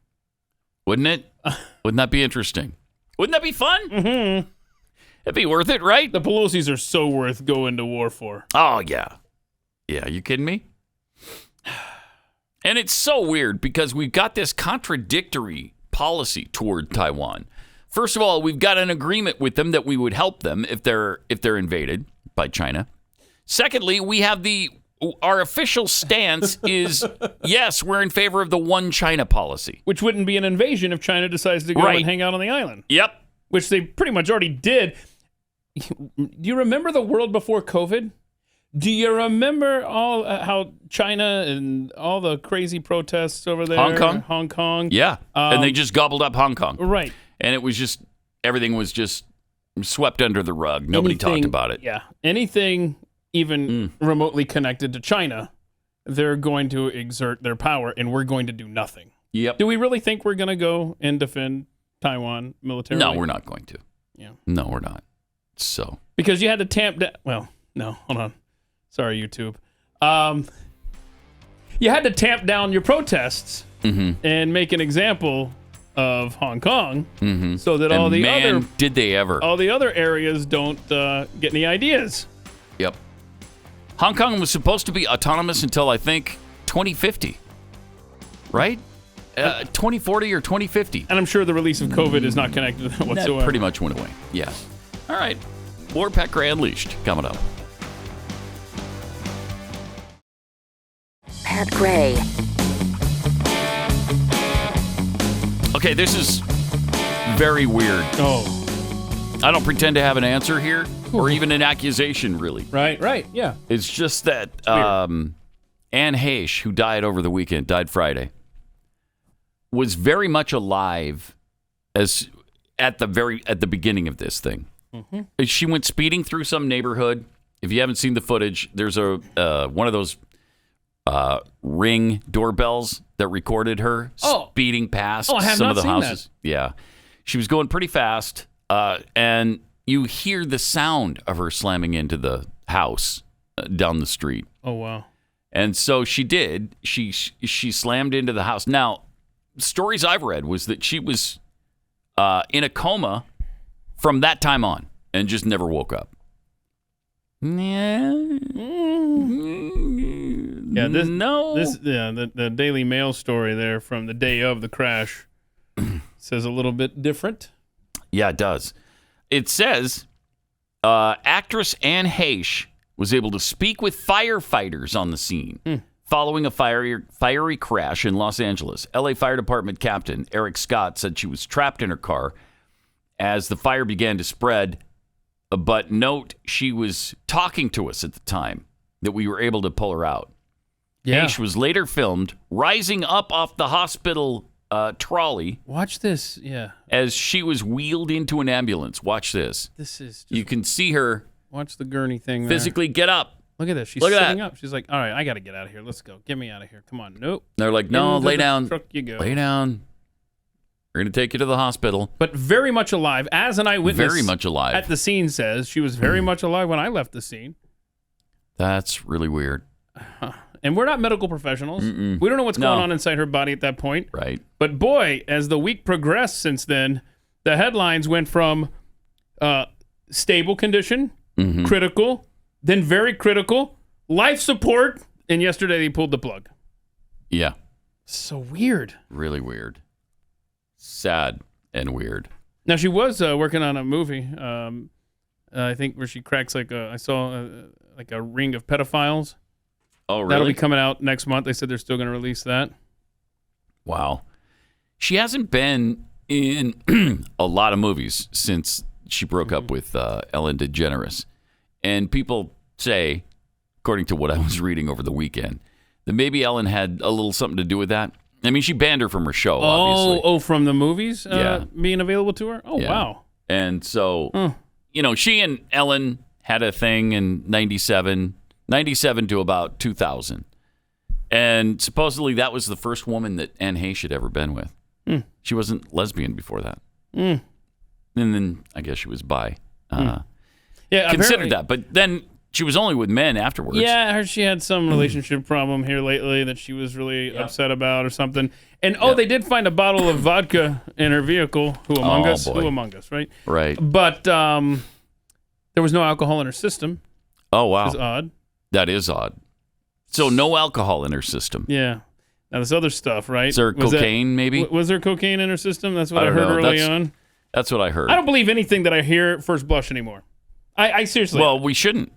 [SPEAKER 2] Wouldn't it? Wouldn't that be interesting? Wouldn't that be fun?
[SPEAKER 3] Mm-hmm.
[SPEAKER 2] It'd be worth it, right?
[SPEAKER 3] The Pelosi's are so worth going to war for.
[SPEAKER 2] Oh, yeah. Yeah, you kidding me? And it's so weird because we've got this contradictory policy toward Taiwan. First of all, we've got an agreement with them that we would help them if they're invaded by China. Secondly, we have our official stance is, yes, we're in favor of the one China policy.
[SPEAKER 3] Which wouldn't be an invasion if China decides to go and hang out on the island.
[SPEAKER 2] Yep.
[SPEAKER 3] Which they pretty much already did. Do you remember the world before COVID? Do you remember all how China and all the crazy protests over there? Hong Kong?
[SPEAKER 2] Yeah. And they just gobbled up Hong Kong.
[SPEAKER 3] Right.
[SPEAKER 2] And it was just, everything was just swept under the rug. Nobody talked about it.
[SPEAKER 3] Yeah. Anything even remotely connected to China, they're going to exert their power, and we're going to do nothing.
[SPEAKER 2] Yep.
[SPEAKER 3] Do we really think we're going to go and defend Taiwan militarily?
[SPEAKER 2] No, we're not going to.
[SPEAKER 3] Yeah.
[SPEAKER 2] No, we're not. So.
[SPEAKER 3] Because you had to tamp down. Well, no, hold on. Sorry, YouTube. You had to tamp down your protests and make an example of Hong Kong so that
[SPEAKER 2] did they ever.
[SPEAKER 3] All the other areas don't get any ideas.
[SPEAKER 2] Yep. Hong Kong was supposed to be autonomous until, I think, 2050. Right? 2040 or 2050.
[SPEAKER 3] And I'm sure the release of COVID is not connected to that whatsoever.
[SPEAKER 2] That pretty much went away. Yeah. All right. More Pat Gray Unleashed coming up.
[SPEAKER 1] Pat Gray.
[SPEAKER 2] Okay, this is very weird. I don't pretend to have an answer here or even an accusation, really.
[SPEAKER 3] Right, yeah.
[SPEAKER 2] It's just that Anne Heche, who died over the weekend, died Friday, was very much alive as at the beginning of this thing. Mm-hmm. She went speeding through some neighborhood. If you haven't seen the footage, there's one of those Ring doorbells that recorded her speeding past some of the houses. That. Yeah, she was going pretty fast, and you hear the sound of her slamming into the house down the street.
[SPEAKER 3] Oh wow!
[SPEAKER 2] And so she did. She slammed into the house. Now, stories I've read was that she was in a coma from that time on and just never woke up.
[SPEAKER 3] Yeah, the Daily Mail story there from the day of the crash says a little bit different.
[SPEAKER 2] Yeah, it does. It says actress Anne Heche was able to speak with firefighters on the scene following a fiery crash in Los Angeles. LA Fire Department Captain Eric Scott said she was trapped in her car as the fire began to spread. But note, she was talking to us at the time that we were able to pull her out.
[SPEAKER 3] Yeah.
[SPEAKER 2] Heche was later filmed rising up off the hospital trolley.
[SPEAKER 3] Watch this, yeah.
[SPEAKER 2] As she was wheeled into an ambulance. Watch this.
[SPEAKER 3] This is.
[SPEAKER 2] You can see her.
[SPEAKER 3] Watch the gurney thing.
[SPEAKER 2] Physically get up.
[SPEAKER 3] Look at this. She's sitting up. She's like, all right, I got to get out of here. Let's go. Get me out of here. Come on. Nope.
[SPEAKER 2] They're like, no, lay down.
[SPEAKER 3] Truck you go.
[SPEAKER 2] Lay down. We're going to take you to the hospital.
[SPEAKER 3] But very much alive, as an eyewitness.
[SPEAKER 2] Very much alive.
[SPEAKER 3] At the scene says she was very much alive when I left the scene.
[SPEAKER 2] That's really weird.
[SPEAKER 3] And we're not medical professionals.
[SPEAKER 2] Mm-mm.
[SPEAKER 3] We don't know what's going on inside her body at that point.
[SPEAKER 2] Right.
[SPEAKER 3] But boy, as the week progressed since then, the headlines went from stable condition, critical, then very critical, life support, and yesterday they pulled the plug.
[SPEAKER 2] Yeah.
[SPEAKER 3] So weird.
[SPEAKER 2] Really weird. Sad and weird.
[SPEAKER 3] Now, she was working on a movie, I think, where she cracks I saw a ring of pedophiles.
[SPEAKER 2] Oh, really?
[SPEAKER 3] That'll be coming out next month. They said they're still going to release that.
[SPEAKER 2] Wow. She hasn't been in a lot of movies since she broke up with Ellen DeGeneres. And people say, according to what I was reading over the weekend, that maybe Ellen had a little something to do with that. I mean, she banned her from her show, obviously.
[SPEAKER 3] Oh, from the movies being available to her? Oh,
[SPEAKER 2] yeah.
[SPEAKER 3] Wow.
[SPEAKER 2] And so, she and Ellen had a thing in 97 to about 2000. And supposedly that was the first woman that Anne Heche had ever been with. She wasn't lesbian before that. And then I guess she was bi. Considered that. But then she was only with men afterwards.
[SPEAKER 3] Yeah, I heard she had some relationship problem here lately that she was really upset about or something. And they did find a bottle of vodka in her vehicle. Who among us?
[SPEAKER 2] Boy.
[SPEAKER 3] Who among us, right?
[SPEAKER 2] Right.
[SPEAKER 3] But there was no alcohol in her system.
[SPEAKER 2] Oh, wow.
[SPEAKER 3] Which is odd.
[SPEAKER 2] That is odd. So no alcohol in her system.
[SPEAKER 3] Yeah. Now this other stuff, right?
[SPEAKER 2] Is there cocaine, maybe?
[SPEAKER 3] Was there cocaine in her system? That's what I heard early on.
[SPEAKER 2] That's what I heard.
[SPEAKER 3] I don't believe anything that I hear at first blush anymore. I seriously.
[SPEAKER 2] Well, we shouldn't.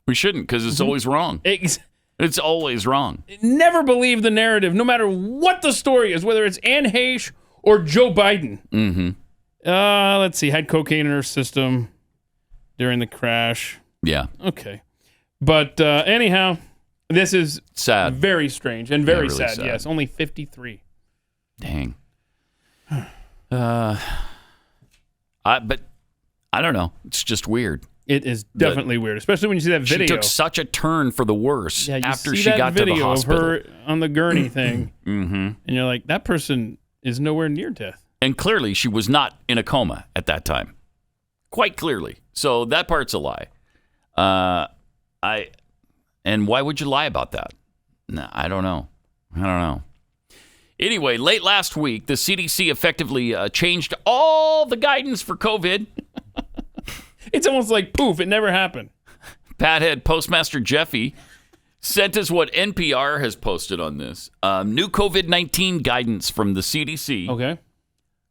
[SPEAKER 2] We shouldn't, because it's always wrong. It's always wrong.
[SPEAKER 3] Never believe the narrative, no matter what the story is, whether it's Anne Heche or Joe Biden. Let's see. Had cocaine in her system during the crash.
[SPEAKER 2] Yeah.
[SPEAKER 3] Okay. But anyhow, this is
[SPEAKER 2] sad.
[SPEAKER 3] Very strange and very
[SPEAKER 2] really
[SPEAKER 3] sad.
[SPEAKER 2] sad.
[SPEAKER 3] Yes, only 53.
[SPEAKER 2] Dang. But I don't know. It's just weird.
[SPEAKER 3] It is definitely weird, especially when you see that video.
[SPEAKER 2] She took such a turn for the worse after she
[SPEAKER 3] that
[SPEAKER 2] got to the
[SPEAKER 3] video
[SPEAKER 2] hospital.
[SPEAKER 3] of her on the gurney thing, and you're like, that person is nowhere near death.
[SPEAKER 2] And clearly, she was not in a coma at that time. Quite clearly. So that part's a lie. And why would you lie about that? No, I don't know. Anyway, late last week, the CDC effectively changed all the guidance for COVID.
[SPEAKER 3] It's almost like poof, it never happened.
[SPEAKER 2] Pathead Postmaster Jeffy sent us what NPR has posted on this. New COVID-19 guidance from the CDC.
[SPEAKER 3] Okay.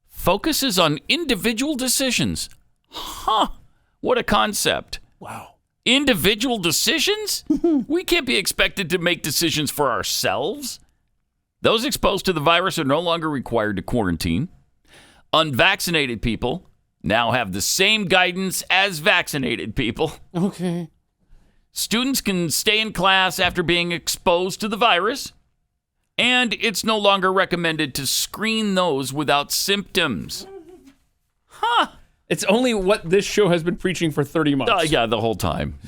[SPEAKER 2] Focuses on individual decisions. Huh. What a concept.
[SPEAKER 3] Wow.
[SPEAKER 2] Individual decisions? We can't be expected to make decisions for ourselves. Those exposed to the virus are no longer required to quarantine. Unvaccinated people now have the same guidance as vaccinated people.
[SPEAKER 3] Okay.
[SPEAKER 2] Students can stay in class after being exposed to the virus. And it's no longer recommended to screen those without symptoms.
[SPEAKER 3] It's only what this show has been preaching for 30 months.
[SPEAKER 2] Yeah, the whole time.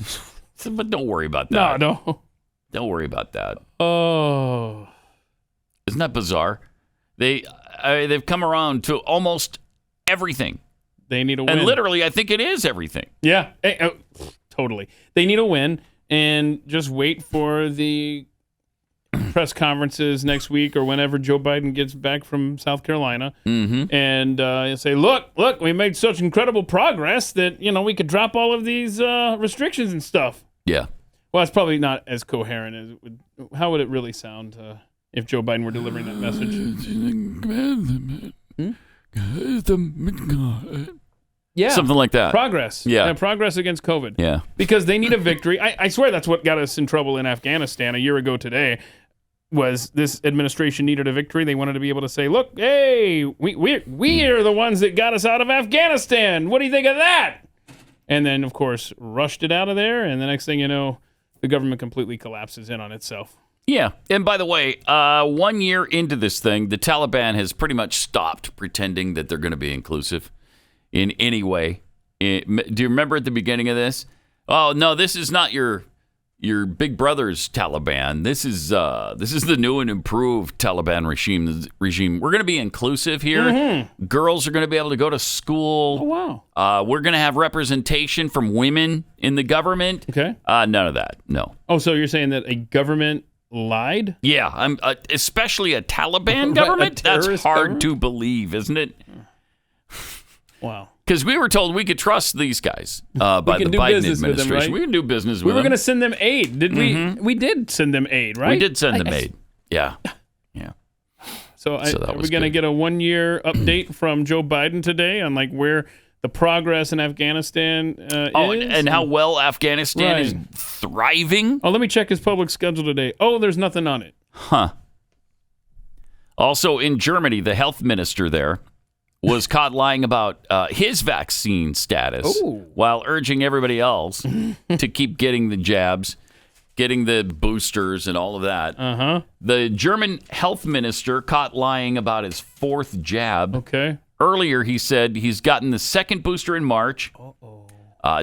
[SPEAKER 2] But don't worry about that.
[SPEAKER 3] No.
[SPEAKER 2] Don't worry about that.
[SPEAKER 3] Oh.
[SPEAKER 2] Isn't that bizarre? They've come around to almost everything.
[SPEAKER 3] They need a win.
[SPEAKER 2] And literally, I think it is everything.
[SPEAKER 3] Yeah, totally. They need a win, and just wait for the press conferences next week or whenever Joe Biden gets back from South Carolina, and say, look, we made such incredible progress that, we could drop all of these restrictions and stuff.
[SPEAKER 2] Yeah.
[SPEAKER 3] Well, it's probably not as coherent as it would. How would it really sound if Joe Biden were delivering that message? Yeah.
[SPEAKER 2] Something like that.
[SPEAKER 3] Progress.
[SPEAKER 2] Yeah.
[SPEAKER 3] Progress against COVID.
[SPEAKER 2] Yeah.
[SPEAKER 3] Because they need a victory. I swear that's what got us in trouble in Afghanistan a year ago today, was this administration needed a victory. They wanted to be able to say, look, hey, we are the ones that got us out of Afghanistan. What do you think of that? And then, of course, rushed it out of there. And the next thing you know, the government completely collapses in on itself.
[SPEAKER 2] Yeah. And by the way, 1 year into this thing, the Taliban has pretty much stopped pretending that they're going to be inclusive in any way. Do you remember at the beginning of this? Oh, no, this is not your big brother's Taliban. This is the new and improved Taliban regime. We're going to be inclusive here. Mm-hmm. Girls are going to be able to go to school.
[SPEAKER 3] Oh, wow.
[SPEAKER 2] We're going to have representation from women in the government.
[SPEAKER 3] Okay.
[SPEAKER 2] None of that. No.
[SPEAKER 3] Oh, so you're saying that a government lied?
[SPEAKER 2] Yeah, especially a Taliban government. That's hard to believe, isn't it?
[SPEAKER 3] Wow.
[SPEAKER 2] Because we were told we could trust these guys by the Biden administration.
[SPEAKER 3] Them, right?
[SPEAKER 2] We can do business with them.
[SPEAKER 3] We were going to send them aid. Did we?
[SPEAKER 2] Mm-hmm.
[SPEAKER 3] We did send them aid, right?
[SPEAKER 2] We did send them aid. Yeah. Yeah.
[SPEAKER 3] So are we going to get a 1 year update from Joe Biden today on where the progress in Afghanistan is?
[SPEAKER 2] And how well Afghanistan is thriving?
[SPEAKER 3] Oh, let me check his public schedule today. Oh, there's nothing on it.
[SPEAKER 2] Huh. Also in Germany, the health minister there was caught lying about his vaccine status while urging everybody else to keep getting the jabs, getting the boosters and all of that.
[SPEAKER 3] Uh-huh.
[SPEAKER 2] The German health minister caught lying about his fourth jab.
[SPEAKER 3] Okay.
[SPEAKER 2] Earlier, he said he's gotten the second booster in March.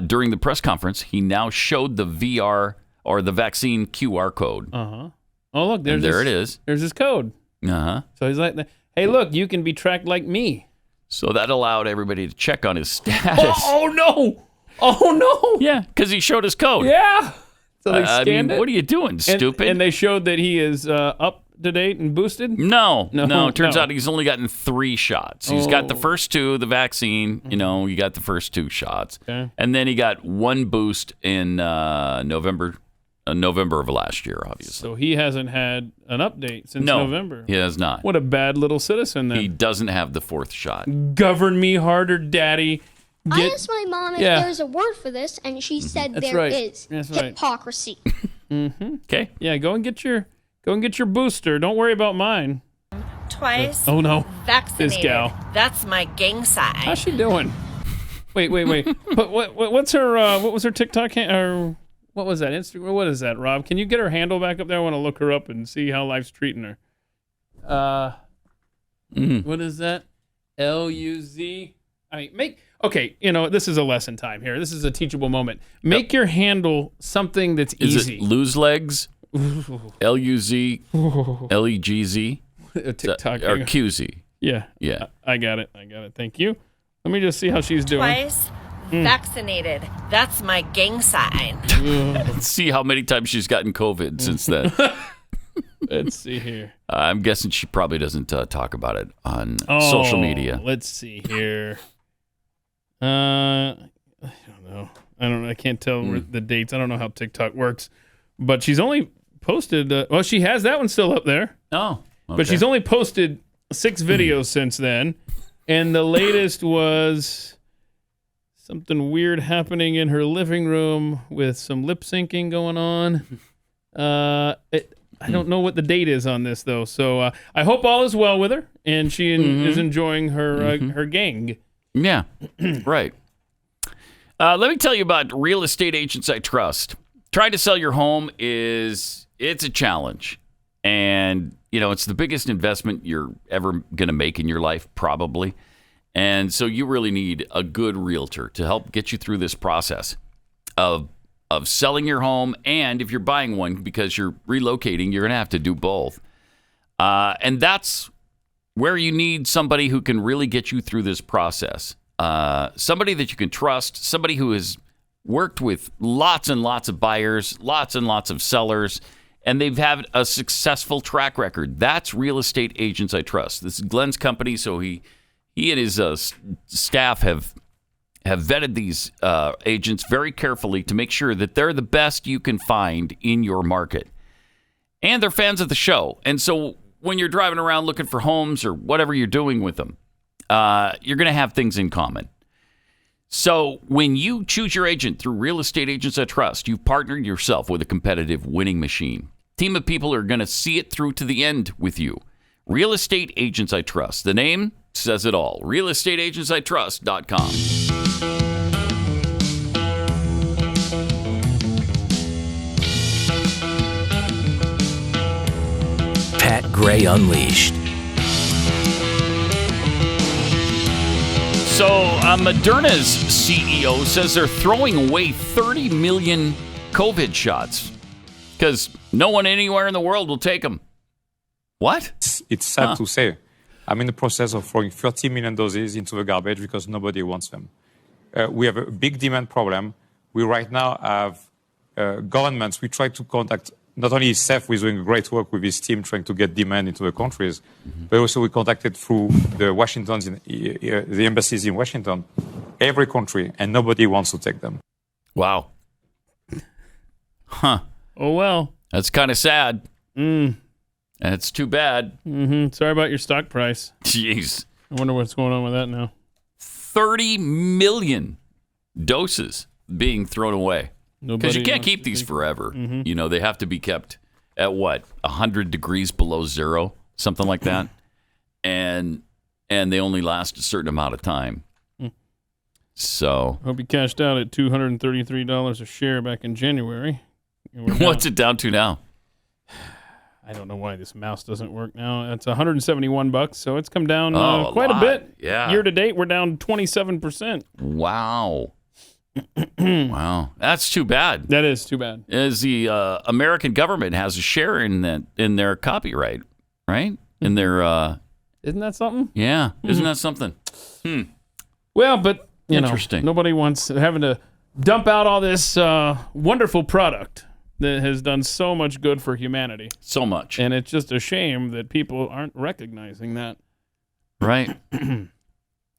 [SPEAKER 2] During the press conference, he now showed the VR or the vaccine QR code.
[SPEAKER 3] Uh-huh. Oh, look,
[SPEAKER 2] there it is.
[SPEAKER 3] There's his code.
[SPEAKER 2] Uh-huh.
[SPEAKER 3] So he's like, hey, look, you can be tracked like me.
[SPEAKER 2] So that allowed everybody to check on his status.
[SPEAKER 3] Oh no! Oh no!
[SPEAKER 2] Yeah, because he showed his code.
[SPEAKER 3] Yeah. So they scanned it.
[SPEAKER 2] What are you doing, stupid?
[SPEAKER 3] And they showed that he is up to date and boosted?
[SPEAKER 2] No. Turns out he's only gotten 3 shots. He's got the first 2, the vaccine. You got the first 2 shots.
[SPEAKER 3] Okay.
[SPEAKER 2] And then he got 1 boost in November of last year, obviously.
[SPEAKER 3] So he hasn't had an update since November.
[SPEAKER 2] He has not.
[SPEAKER 3] What a bad little citizen then.
[SPEAKER 2] He doesn't have the 4th shot.
[SPEAKER 3] Govern me harder, Daddy.
[SPEAKER 14] I asked my mom if there's a word for this, and she said there is.
[SPEAKER 3] That's right.
[SPEAKER 14] Hypocrisy.
[SPEAKER 3] Mm-hmm.
[SPEAKER 2] Okay.
[SPEAKER 3] Yeah, go and get your booster. Don't worry about mine.
[SPEAKER 15] Twice.
[SPEAKER 3] Oh no.
[SPEAKER 15] Vaccinated.
[SPEAKER 3] This gal.
[SPEAKER 15] That's my gang sign.
[SPEAKER 3] How's she doing? Wait. But what's her? What was her TikTok? Or what was that? Instagram? What is that, Rob? Can you get her handle back up there? I want to look her up and see how life's treating her. What is that? LUZ. Okay, this is a lesson time here. This is a teachable moment. Make your handle something that's easy.
[SPEAKER 2] Is it lose legs? LUZ, LEGZ,
[SPEAKER 3] TikTok
[SPEAKER 2] or QZ?
[SPEAKER 3] Yeah. I got it. Thank you. Let me just see how she's doing.
[SPEAKER 15] Twice vaccinated. That's my gang sign.
[SPEAKER 2] Let's see how many times she's gotten COVID since then.
[SPEAKER 3] Let's see here.
[SPEAKER 2] I'm guessing she probably doesn't talk about it on social media.
[SPEAKER 3] Let's see here. I don't know. I can't tell the dates. I don't know how TikTok works. But she's only posted... she has that one still up there.
[SPEAKER 2] Oh, okay.
[SPEAKER 3] But she's only posted 6 videos since then. And the latest was something weird happening in her living room with some lip syncing going on. I don't know what the date is on this, though. So I hope all is well with her, and she is enjoying her gang.
[SPEAKER 2] Yeah, right. Let me tell you about real estate agents I trust. Trying to sell your home it's a challenge. And, it's the biggest investment you're ever going to make in your life, probably. And so you really need a good realtor to help get you through this process of selling your home. And if you're buying one because you're relocating, you're going to have to do both. And that's where you need somebody who can really get you through this process. Somebody that you can trust, somebody who has worked with lots and lots of buyers, lots and lots of sellers, and they've had a successful track record. That's Real Estate Agents I Trust. This is Glenn's company, so he and his staff have vetted these agents very carefully to make sure that they're the best you can find in your market. And they're fans of the show. And so when you're driving around looking for homes or whatever you're doing with them, you're going to have things in common. So when you choose your agent through Real Estate Agents I Trust, you've partnered yourself with a competitive winning machine. Team of people are going to see it through to the end with you. Real Estate Agents I Trust. The name says it all. realestateagentsitrust.com.
[SPEAKER 1] Pat Gray Unleashed.
[SPEAKER 2] So Moderna's CEO says they're throwing away 30 million COVID shots because no one anywhere in the world will take them. What?
[SPEAKER 16] It's sad to say. I'm in the process of throwing 30 million doses into the garbage because nobody wants them. We have a big demand problem. We right now have governments. We try to contact, not only SEF, who is doing great work with his team trying to get demand into the countries, but also we contacted through the the embassies in Washington, every country, and nobody wants to take them.
[SPEAKER 2] Wow. Huh.
[SPEAKER 3] Oh, well.
[SPEAKER 2] That's kind of sad. And it's too bad.
[SPEAKER 3] Sorry about your stock price.
[SPEAKER 2] Jeez.
[SPEAKER 3] I wonder what's going on with that now.
[SPEAKER 2] 30 million doses being thrown away. Because you can't keep these forever. You know, they have to be kept at what? 100 degrees below zero, something like that. And they only last a certain amount of time. So.
[SPEAKER 3] Hope you cashed out at $233 a share back in January.
[SPEAKER 2] What's it down to now?
[SPEAKER 3] I don't know why this mouse doesn't work now. It's $171, so it's come down quite a bit.
[SPEAKER 2] Yeah.
[SPEAKER 3] Year to date, we're down 27%.
[SPEAKER 2] Wow. Wow. That's too bad.
[SPEAKER 3] That is too bad.
[SPEAKER 2] As the American government has a share in their copyright, right? In their
[SPEAKER 3] Isn't that something?
[SPEAKER 2] Yeah. Isn't that something?
[SPEAKER 3] Well, but
[SPEAKER 2] interesting.
[SPEAKER 3] Nobody wants having to dump out all this wonderful product that has done so much good for humanity.
[SPEAKER 2] So much.
[SPEAKER 3] And it's just a shame that people aren't recognizing that.
[SPEAKER 2] Right.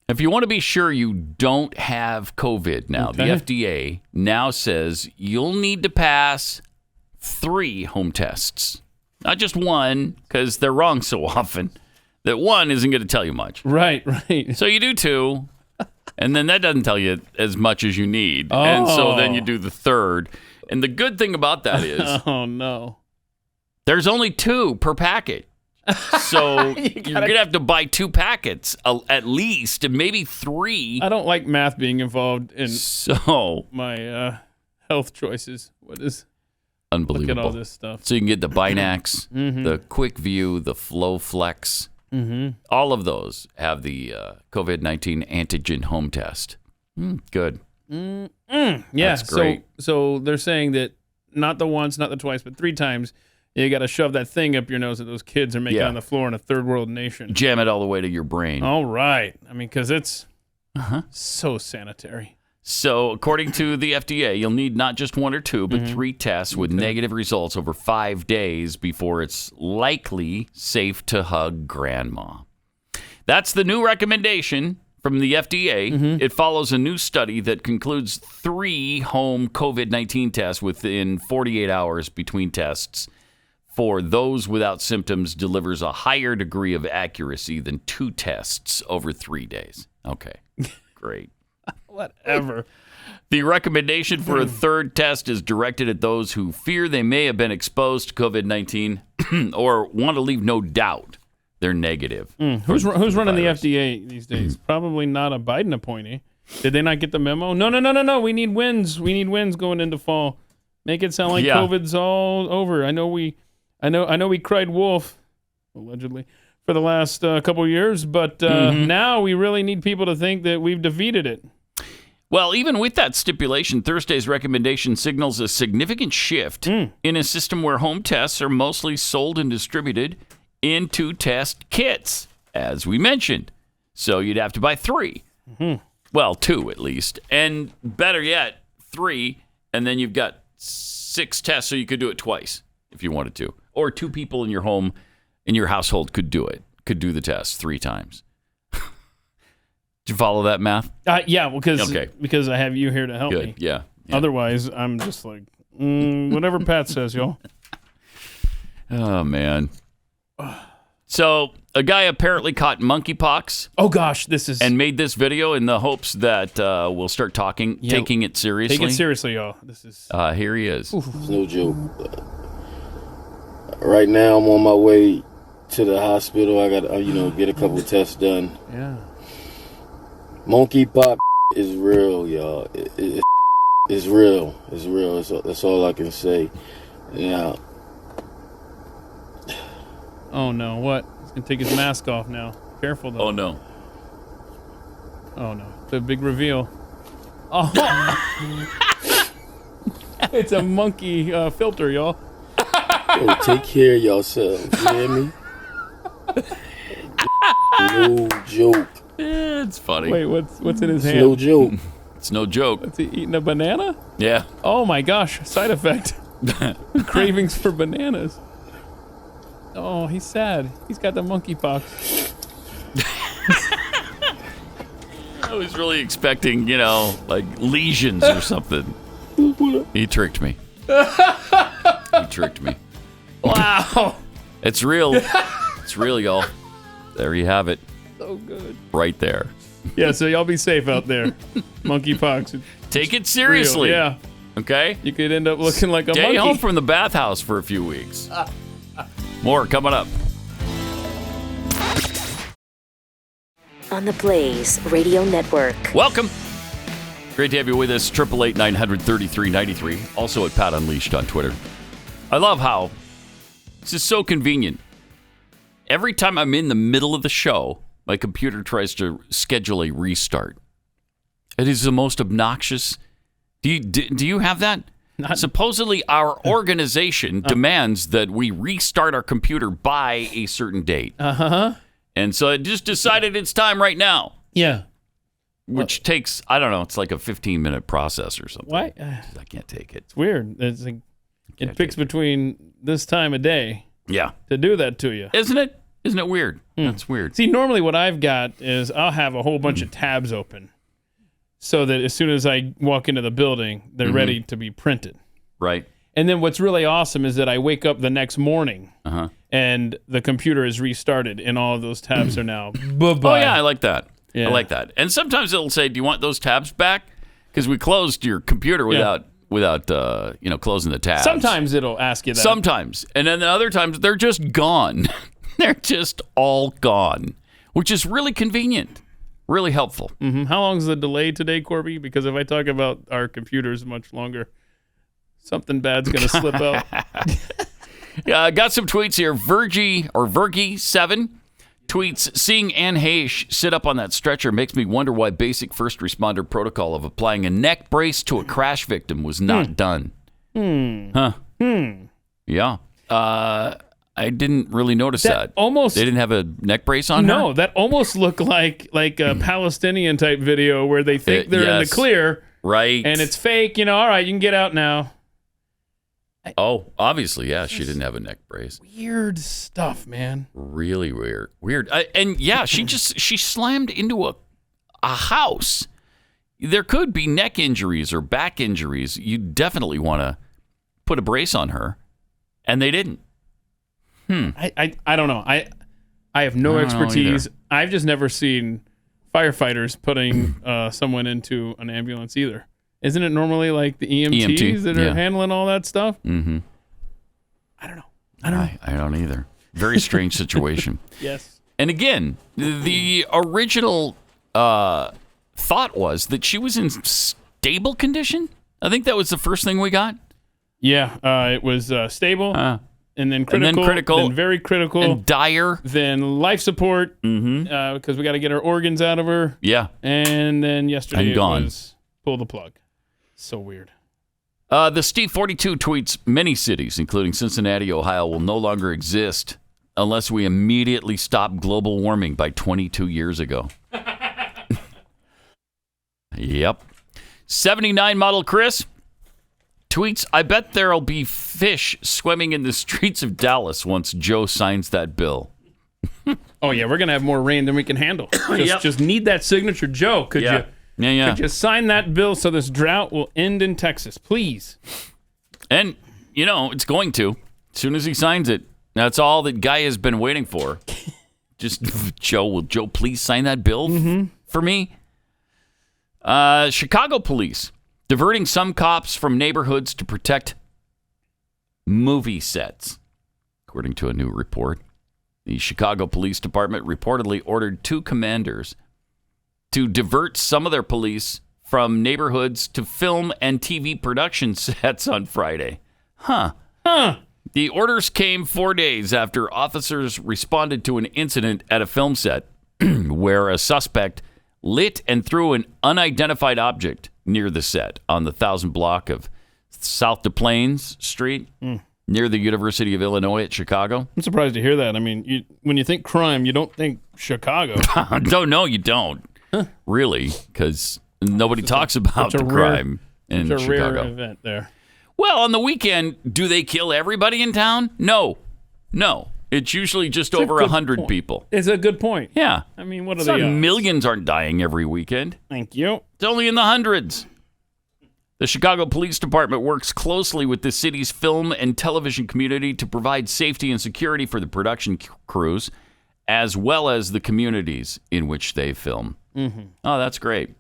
[SPEAKER 2] If you want to be sure you don't have COVID now, the FDA now says you'll need to pass 3 home tests. Not just one, because they're wrong so often that one isn't going to tell you much.
[SPEAKER 3] Right.
[SPEAKER 2] So you do 2, and then that doesn't tell you as much as you need. And so then you do the 3rd. And the good thing about that is,
[SPEAKER 3] oh no,
[SPEAKER 2] there's only 2 per packet. So you're going to have to buy 2 packets at least, and maybe 3.
[SPEAKER 3] I don't like math being involved in
[SPEAKER 2] my
[SPEAKER 3] health choices. What is
[SPEAKER 2] unbelievable?
[SPEAKER 3] Look at all this stuff.
[SPEAKER 2] So you can get the Binax, the Quick View, the Flow Flex. All of those have the COVID-19 antigen home test. Good.
[SPEAKER 3] Yeah,
[SPEAKER 2] that's great.
[SPEAKER 3] So they're saying that not the once, not the twice, but 3 times, you got to shove that thing up your nose that those kids are making on the floor in a third world nation.
[SPEAKER 2] Jam it all the way to your brain.
[SPEAKER 3] All right. I mean, because it's so sanitary.
[SPEAKER 2] So according to the FDA, you'll need not just 1 or 2, but 3 tests with negative results over 5 days before it's likely safe to hug grandma. That's the new recommendation from the FDA. It follows a new study that concludes 3 home COVID-19 tests within 48 hours between tests for those without symptoms delivers a higher degree of accuracy than 2 tests over 3 days. Okay, great.
[SPEAKER 3] Whatever.
[SPEAKER 2] The recommendation for a 3rd test is directed at those who fear they may have been exposed to COVID-19 or want to leave no doubt they're negative.
[SPEAKER 3] Who's running the FDA these days? Probably not a Biden appointee. Did they not get the memo? No. We need wins. We need wins going into fall. Make it sound like COVID's all over. I know we cried wolf, allegedly, for the last couple of years, but now we really need people to think that we've defeated it.
[SPEAKER 2] Well, even with that stipulation, Thursday's recommendation signals a significant shift in a system where home tests are mostly sold and distributed into test kits, as we mentioned. So you'd have to buy 3. Well, 2 at least. And better yet, 3, and then you've got 6 tests, so you could do it twice if you wanted to. Or 2 people in your home, in your household could do it, could do the test 3 times. Did you follow that math?
[SPEAKER 3] Yeah, because I have you here to help me.
[SPEAKER 2] Yeah.
[SPEAKER 3] Otherwise, I'm just like, whatever Pat says, y'all.
[SPEAKER 2] Oh, man. So a guy apparently caught monkeypox.
[SPEAKER 3] Oh, gosh, this is...
[SPEAKER 2] And made this video in the hopes that we'll start taking it seriously.
[SPEAKER 3] Take it seriously, y'all. This is...
[SPEAKER 2] Here he is.
[SPEAKER 17] It's no joke. Right now, I'm on my way to the hospital. I got to, get a couple tests done.
[SPEAKER 3] Yeah.
[SPEAKER 17] Monkeypox is real, y'all. It's real. It's real. That's all I can say. Now...
[SPEAKER 3] Oh, no. What? He's going to take his mask off now. Careful, though.
[SPEAKER 2] Oh, no.
[SPEAKER 3] Oh, no. It's a big reveal. Oh. It's a monkey filter, y'all.
[SPEAKER 17] Yo, take care of yourselves. You hear me? No joke.
[SPEAKER 2] It's funny.
[SPEAKER 3] Wait, what's in his hand?
[SPEAKER 17] No joke.
[SPEAKER 2] It's no joke.
[SPEAKER 3] Is he eating a banana?
[SPEAKER 2] Yeah.
[SPEAKER 3] Oh, my gosh. Side effect. Cravings for bananas. Oh, he's sad. He's got the monkeypox.
[SPEAKER 2] I was really expecting, like lesions or something. He tricked me.
[SPEAKER 3] Wow.
[SPEAKER 2] It's real. It's real, y'all. There you have it.
[SPEAKER 3] So good.
[SPEAKER 2] Right there.
[SPEAKER 3] Yeah, so y'all be safe out there. Monkeypox.
[SPEAKER 2] Take it seriously.
[SPEAKER 3] Real. Yeah.
[SPEAKER 2] Okay?
[SPEAKER 3] You could end up looking like a
[SPEAKER 2] Stay
[SPEAKER 3] monkey.
[SPEAKER 2] home from the bathhouse for a few weeks. More coming up.
[SPEAKER 1] On the Blaze Radio Network.
[SPEAKER 2] Welcome. Great to have you with us. 888-900-3393. Also at Pat Unleashed on Twitter. I love how this is so convenient. Every time I'm in the middle of the show, my computer tries to schedule a restart. It is the most obnoxious. Do you have that? Supposedly, our organization demands that we restart our computer by a certain date.
[SPEAKER 3] Uh-huh.
[SPEAKER 2] And so it just decided it's time right now.
[SPEAKER 3] Yeah.
[SPEAKER 2] Which takes, I don't know, it's like a 15-minute process or something.
[SPEAKER 3] Why?
[SPEAKER 2] I can't take it.
[SPEAKER 3] It's weird. It's like it picks between this time of day.
[SPEAKER 2] Yeah.
[SPEAKER 3] To do that to you.
[SPEAKER 2] Isn't it? Isn't it weird? That's weird.
[SPEAKER 3] See, normally what I've got is I'll have a whole bunch of tabs open so that as soon as I walk into the building, they're ready to be printed.
[SPEAKER 2] Right.
[SPEAKER 3] And then what's really awesome is that I wake up the next morning and the computer is restarted and all of those tabs are now bye-bye.
[SPEAKER 2] Oh, yeah, I like that.
[SPEAKER 3] Yeah.
[SPEAKER 2] I like that. And sometimes it'll say, do you want those tabs back? Because we closed your computer without closing the tabs.
[SPEAKER 3] Sometimes it'll ask you that.
[SPEAKER 2] Sometimes. And then other times they're just gone. They're just all gone, which is really convenient, really helpful.
[SPEAKER 3] Mm-hmm. How long is the delay today, Corby? Because if I talk about our computers much longer, something bad's going to slip out.
[SPEAKER 2] Yeah, I got some tweets here. Vergie7 tweets, seeing Anne Heche sit up on that stretcher makes me wonder why basic first responder protocol of applying a neck brace to a crash victim was not done. Huh. Yeah. I didn't really notice that.
[SPEAKER 3] Almost,
[SPEAKER 2] they didn't have a neck brace on her?
[SPEAKER 3] No, that almost looked like a Palestinian type video where they think they're in the clear.
[SPEAKER 2] Right.
[SPEAKER 3] And it's fake. All right, you can get out now.
[SPEAKER 2] Obviously, yeah, she didn't have a neck brace.
[SPEAKER 3] Weird stuff, man.
[SPEAKER 2] Really weird. She slammed into a house. There could be neck injuries or back injuries. You definitely want to put a brace on her, and they didn't.
[SPEAKER 3] I don't know. I have no expertise. I've just never seen firefighters putting someone into an ambulance either. Isn't it normally like the EMTs that are handling all that stuff?
[SPEAKER 2] Mm-hmm.
[SPEAKER 3] I don't know.
[SPEAKER 2] I don't either. Very strange situation.
[SPEAKER 3] Yes.
[SPEAKER 2] And again, the original thought was that she was in stable condition. I think that was the first thing we got.
[SPEAKER 3] Yeah, it was stable. then critical, then very critical,
[SPEAKER 2] and dire,
[SPEAKER 3] then life support, because we got to get our organs out of her.
[SPEAKER 2] Yeah.
[SPEAKER 3] And then yesterday
[SPEAKER 2] And gone.
[SPEAKER 3] It was pull the plug. So weird.
[SPEAKER 2] The Steve 42 tweets, many cities, including Cincinnati, Ohio, will no longer exist unless we immediately stop global warming by 22 years ago. Yep. 79 model Chris tweets, I bet there'll be fish swimming in the streets of Dallas once Joe signs that bill.
[SPEAKER 3] Oh, yeah, we're going to have more rain than we can handle. Just need that signature. Joe, could you sign that bill so this drought will end in Texas, please?
[SPEAKER 2] And, it's going to. As soon as he signs it, that's all that guy has been waiting for. Just, will Joe please sign that bill for me? Chicago police diverting some cops from neighborhoods to protect movie sets, according to a new report. The Chicago Police Department reportedly ordered 2 commanders to divert some of their police from neighborhoods to film and TV production sets on Friday. The orders came 4 days after officers responded to an incident at a film set where a suspect lit and threw an unidentified object near the set on the 1000 block of South Des Plaines Street near the University of Illinois at Chicago.
[SPEAKER 3] I'm surprised to hear that. I mean, when you think crime, you don't think Chicago.
[SPEAKER 2] No, you don't. Really, because nobody talks about the crime in Chicago.
[SPEAKER 3] It's a rare event there.
[SPEAKER 2] Well, on the weekend, do they kill everybody in town? No. It's usually just over 100 people.
[SPEAKER 3] It's a good point.
[SPEAKER 2] Yeah.
[SPEAKER 3] I mean, what are the odds?
[SPEAKER 2] Millions aren't dying every weekend.
[SPEAKER 3] Thank you.
[SPEAKER 2] It's only in the hundreds. The Chicago Police Department works closely with the city's film and television community to provide safety and security for the production crews, as well as the communities in which they film. Oh, that's great.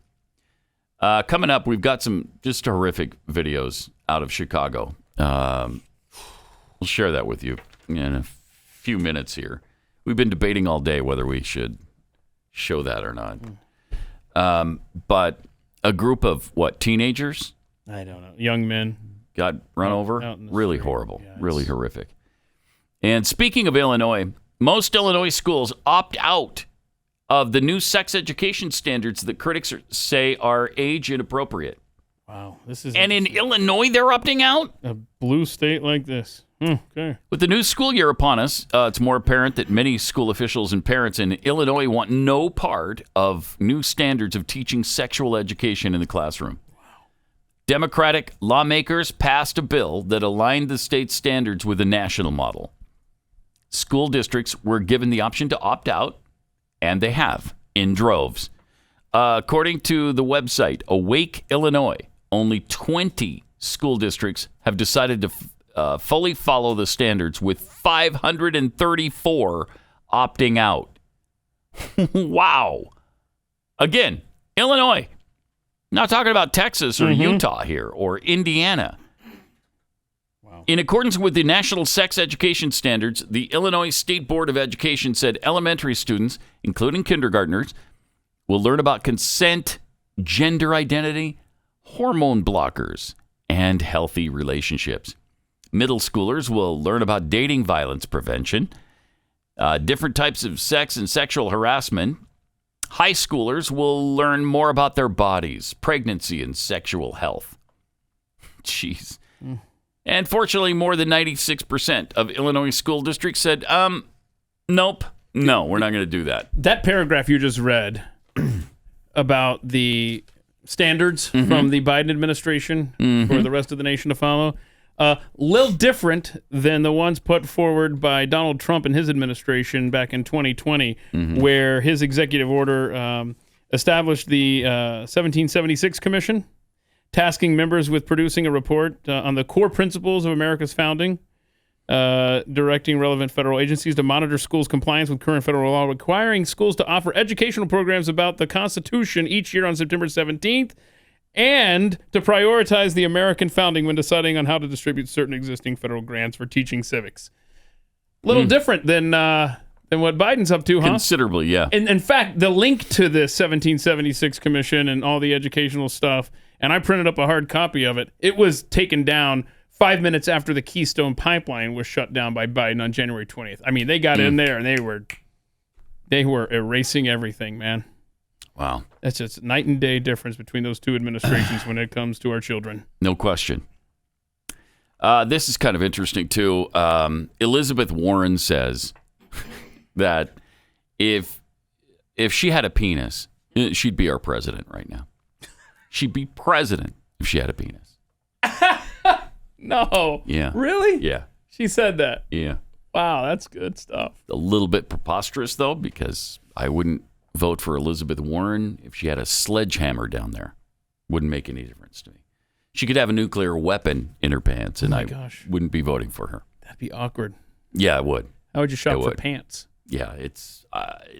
[SPEAKER 2] Coming up, we've got some just horrific videos out of Chicago. We'll share that with you in a few minutes here. We've been debating all day whether we should show that or not. But a group of, teenagers?
[SPEAKER 3] I don't know. Young men.
[SPEAKER 2] Got run over? Really horrible. Yeah, really horrific. And speaking of Illinois, most Illinois schools opt out of the new sex education standards that critics say are age inappropriate.
[SPEAKER 3] Wow. This is.
[SPEAKER 2] And in Illinois, they're opting out?
[SPEAKER 3] A blue state like this. Okay.
[SPEAKER 2] With the new school year upon us, it's more apparent that many school officials and parents in Illinois want no part of new standards of teaching sexual education in the classroom. Wow. Democratic lawmakers passed a bill that aligned the state's standards with the national model. School districts were given the option to opt out, and they have, in droves. According to the website Awake Illinois, only 20 school districts have decided to fully follow the standards, with 534 opting out. Wow. Again, Illinois. Not talking about Texas or Utah here or Indiana. Wow. In accordance with the National Sex Education Standards, the Illinois State Board of Education said elementary students, including kindergartners, will learn about consent, gender identity, hormone blockers, and healthy relationships. Middle schoolers will learn about dating violence prevention, different types of sex and sexual harassment. High schoolers will learn more about their bodies, pregnancy, and sexual health. Jeez. And fortunately, more than 96% of Illinois school districts said, nope, no, we're not going to do that.
[SPEAKER 3] That paragraph you just read about the standards from the Biden administration for the rest of the nation to follow, little different than the ones put forward by Donald Trump and his administration back in 2020, where his executive order established the 1776 Commission, tasking members with producing a report on the core principles of America's founding, directing relevant federal agencies to monitor schools' compliance with current federal law, requiring schools to offer educational programs about the Constitution each year on September 17th, and to prioritize the American founding when deciding on how to distribute certain existing federal grants for teaching civics. Little different than what Biden's up to, huh?
[SPEAKER 2] Considerably, yeah.
[SPEAKER 3] And in fact, the link to the 1776 Commission and all the educational stuff, and I printed up a hard copy of it, it was taken down 5 minutes after the Keystone Pipeline was shut down by Biden on January 20th. I mean, they got in there and they were erasing everything, man.
[SPEAKER 2] Wow.
[SPEAKER 3] That's just night and day difference between those two administrations when it comes to our children.
[SPEAKER 2] No question. This is kind of interesting, too. Elizabeth Warren says that if she had a penis, she'd be our president right now. She'd be president if she had a penis.
[SPEAKER 3] No.
[SPEAKER 2] Yeah.
[SPEAKER 3] Really?
[SPEAKER 2] Yeah.
[SPEAKER 3] She said that.
[SPEAKER 2] Yeah.
[SPEAKER 3] Wow, that's good stuff.
[SPEAKER 2] A little bit preposterous, though, because I wouldn't vote for Elizabeth Warren if she had a sledgehammer down there. Wouldn't make any difference to me. She could have a nuclear weapon in her pants, and wouldn't be voting for her.
[SPEAKER 3] That'd be awkward.
[SPEAKER 2] Yeah, it would.
[SPEAKER 3] How would you shop for pants?
[SPEAKER 2] Yeah, it's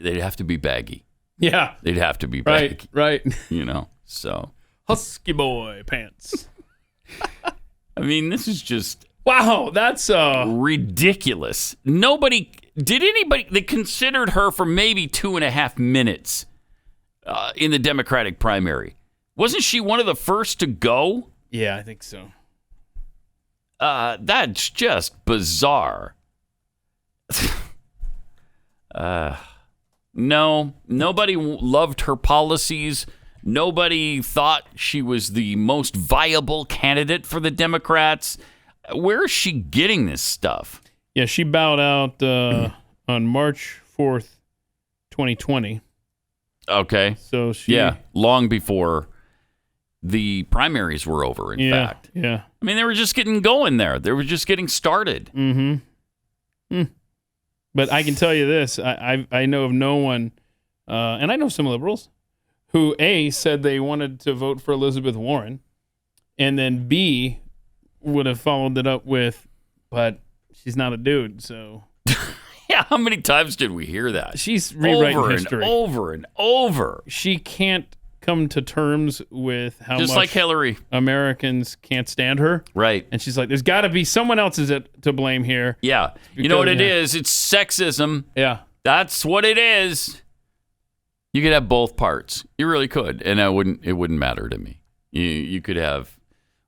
[SPEAKER 2] they'd have to be baggy.
[SPEAKER 3] Yeah.
[SPEAKER 2] They'd have to be baggy.
[SPEAKER 3] Right.
[SPEAKER 2] You know, so.
[SPEAKER 3] Husky boy pants.
[SPEAKER 2] I mean, this is just...
[SPEAKER 3] Wow, that's
[SPEAKER 2] ridiculous. Did anybody that considered her for maybe 2.5 minutes in the Democratic primary? Wasn't she one of the first to go?
[SPEAKER 3] Yeah, I think so.
[SPEAKER 2] That's just bizarre. No, nobody loved her policies. Nobody thought she was the most viable candidate for the Democrats. Where is she getting this stuff?
[SPEAKER 3] Yeah, she bowed out on March 4th, 2020.
[SPEAKER 2] Okay.
[SPEAKER 3] So she...
[SPEAKER 2] Yeah, long before the primaries were over, in fact.
[SPEAKER 3] Yeah.
[SPEAKER 2] I mean, they were just getting going there. They were just getting started.
[SPEAKER 3] Mm-hmm. But I can tell you this. I know of no one, and I know some liberals, who, A, said they wanted to vote for Elizabeth Warren, and then, B, would have followed it up with, but she's not a dude, so...
[SPEAKER 2] Yeah, how many times did we hear that?
[SPEAKER 3] She's rewriting history.
[SPEAKER 2] Over and over.
[SPEAKER 3] She can't come to terms with how
[SPEAKER 2] just
[SPEAKER 3] much
[SPEAKER 2] like Hillary.
[SPEAKER 3] Americans can't stand her.
[SPEAKER 2] Right.
[SPEAKER 3] And she's like, there's got to be someone else to blame here.
[SPEAKER 2] Yeah. You know what it is? It's sexism.
[SPEAKER 3] Yeah.
[SPEAKER 2] That's what it is. You could have both parts. You really could. And it wouldn't matter to me. You could have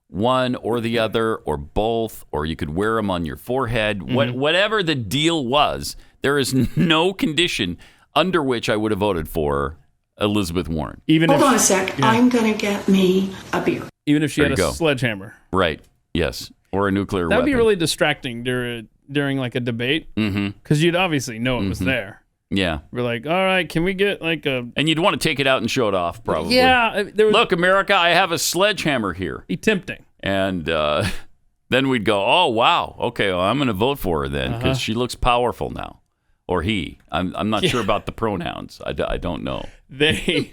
[SPEAKER 2] one or the other or both, or you could wear them on your forehead.
[SPEAKER 3] Mm-hmm.
[SPEAKER 2] Whatever the deal was, there is no condition under which I would have voted for Elizabeth Warren.
[SPEAKER 18] Hold on a sec. Yeah. I'm going to get me a beer.
[SPEAKER 3] Even if she had a sledgehammer.
[SPEAKER 2] Right. Yes. Or a nuclear weapon.
[SPEAKER 3] That would be really distracting during like a debate. Because you'd obviously know it was there.
[SPEAKER 2] Yeah.
[SPEAKER 3] We're like, all right, can we get like a...
[SPEAKER 2] And you'd want to take it out and show it off, probably.
[SPEAKER 3] Yeah.
[SPEAKER 2] Look, America, I have a sledgehammer here.
[SPEAKER 3] Be tempting.
[SPEAKER 2] And then we'd go, oh, wow. Okay, well, I'm going to vote for her then because she looks powerful now. Or he. I'm not sure about the pronouns. I don't know.
[SPEAKER 3] They.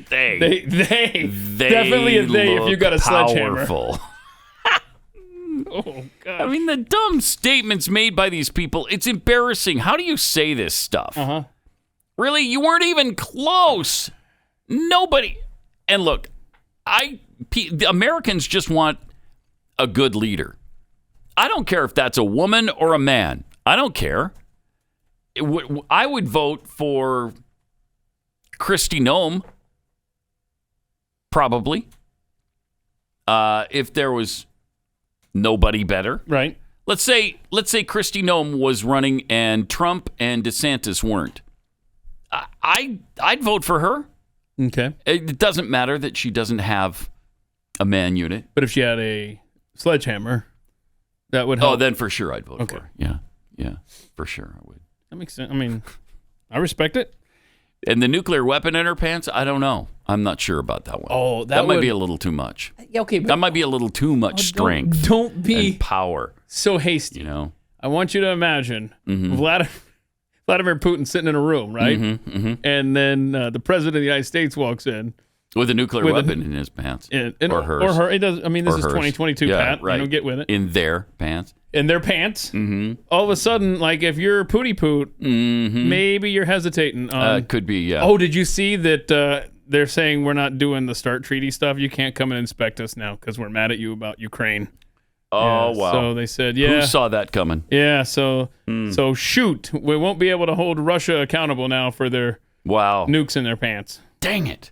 [SPEAKER 2] They
[SPEAKER 3] Definitely a they if you got a sledgehammer.
[SPEAKER 2] Powerful.
[SPEAKER 3] Oh, God.
[SPEAKER 2] I mean, the dumb statements made by these people, it's embarrassing. How do you say this stuff? Really? You weren't even close. Nobody. And look, the Americans just want a good leader. I don't care if that's a woman or a man. I don't care. I would vote for Kristi Noem, probably, if there was nobody better.
[SPEAKER 3] Right.
[SPEAKER 2] Let's say Kristi Noem was running and Trump and DeSantis weren't. I'd vote for her.
[SPEAKER 3] Okay.
[SPEAKER 2] It doesn't matter that she doesn't have a man unit.
[SPEAKER 3] But if she had a sledgehammer, that would help.
[SPEAKER 2] Oh, then for sure I'd vote for her. Yeah, for sure I would.
[SPEAKER 3] That makes sense. I mean, I respect it.
[SPEAKER 2] And the nuclear weapon in her pants, I don't know. I'm not sure about that one.
[SPEAKER 3] Oh,
[SPEAKER 2] that might be a little too much.
[SPEAKER 3] Okay, but
[SPEAKER 2] that might be a little too much strength.
[SPEAKER 3] Don't be
[SPEAKER 2] and power.
[SPEAKER 3] So hasty.
[SPEAKER 2] You know,
[SPEAKER 3] I want you to imagine Vladimir Putin sitting in a room, right? And then the president of the United States walks in
[SPEAKER 2] with a nuclear weapon in his pants,
[SPEAKER 3] or hers, or her. It does. I mean, this is 2022, Pat.
[SPEAKER 2] Right.
[SPEAKER 3] You don't get with it.
[SPEAKER 2] In their pants.
[SPEAKER 3] In their pants. All of a sudden, like if you're Pooty Poot, maybe you're hesitating.
[SPEAKER 2] Could be. Yeah.
[SPEAKER 3] Oh, did you see that? They're saying we're not doing the START treaty stuff. You can't come and inspect us now because we're mad at you about Ukraine.
[SPEAKER 2] Oh, wow.
[SPEAKER 3] So they said, yeah.
[SPEAKER 2] Who saw that coming?
[SPEAKER 3] Yeah, so shoot. We won't be able to hold Russia accountable now for their nukes in their pants.
[SPEAKER 2] Dang it.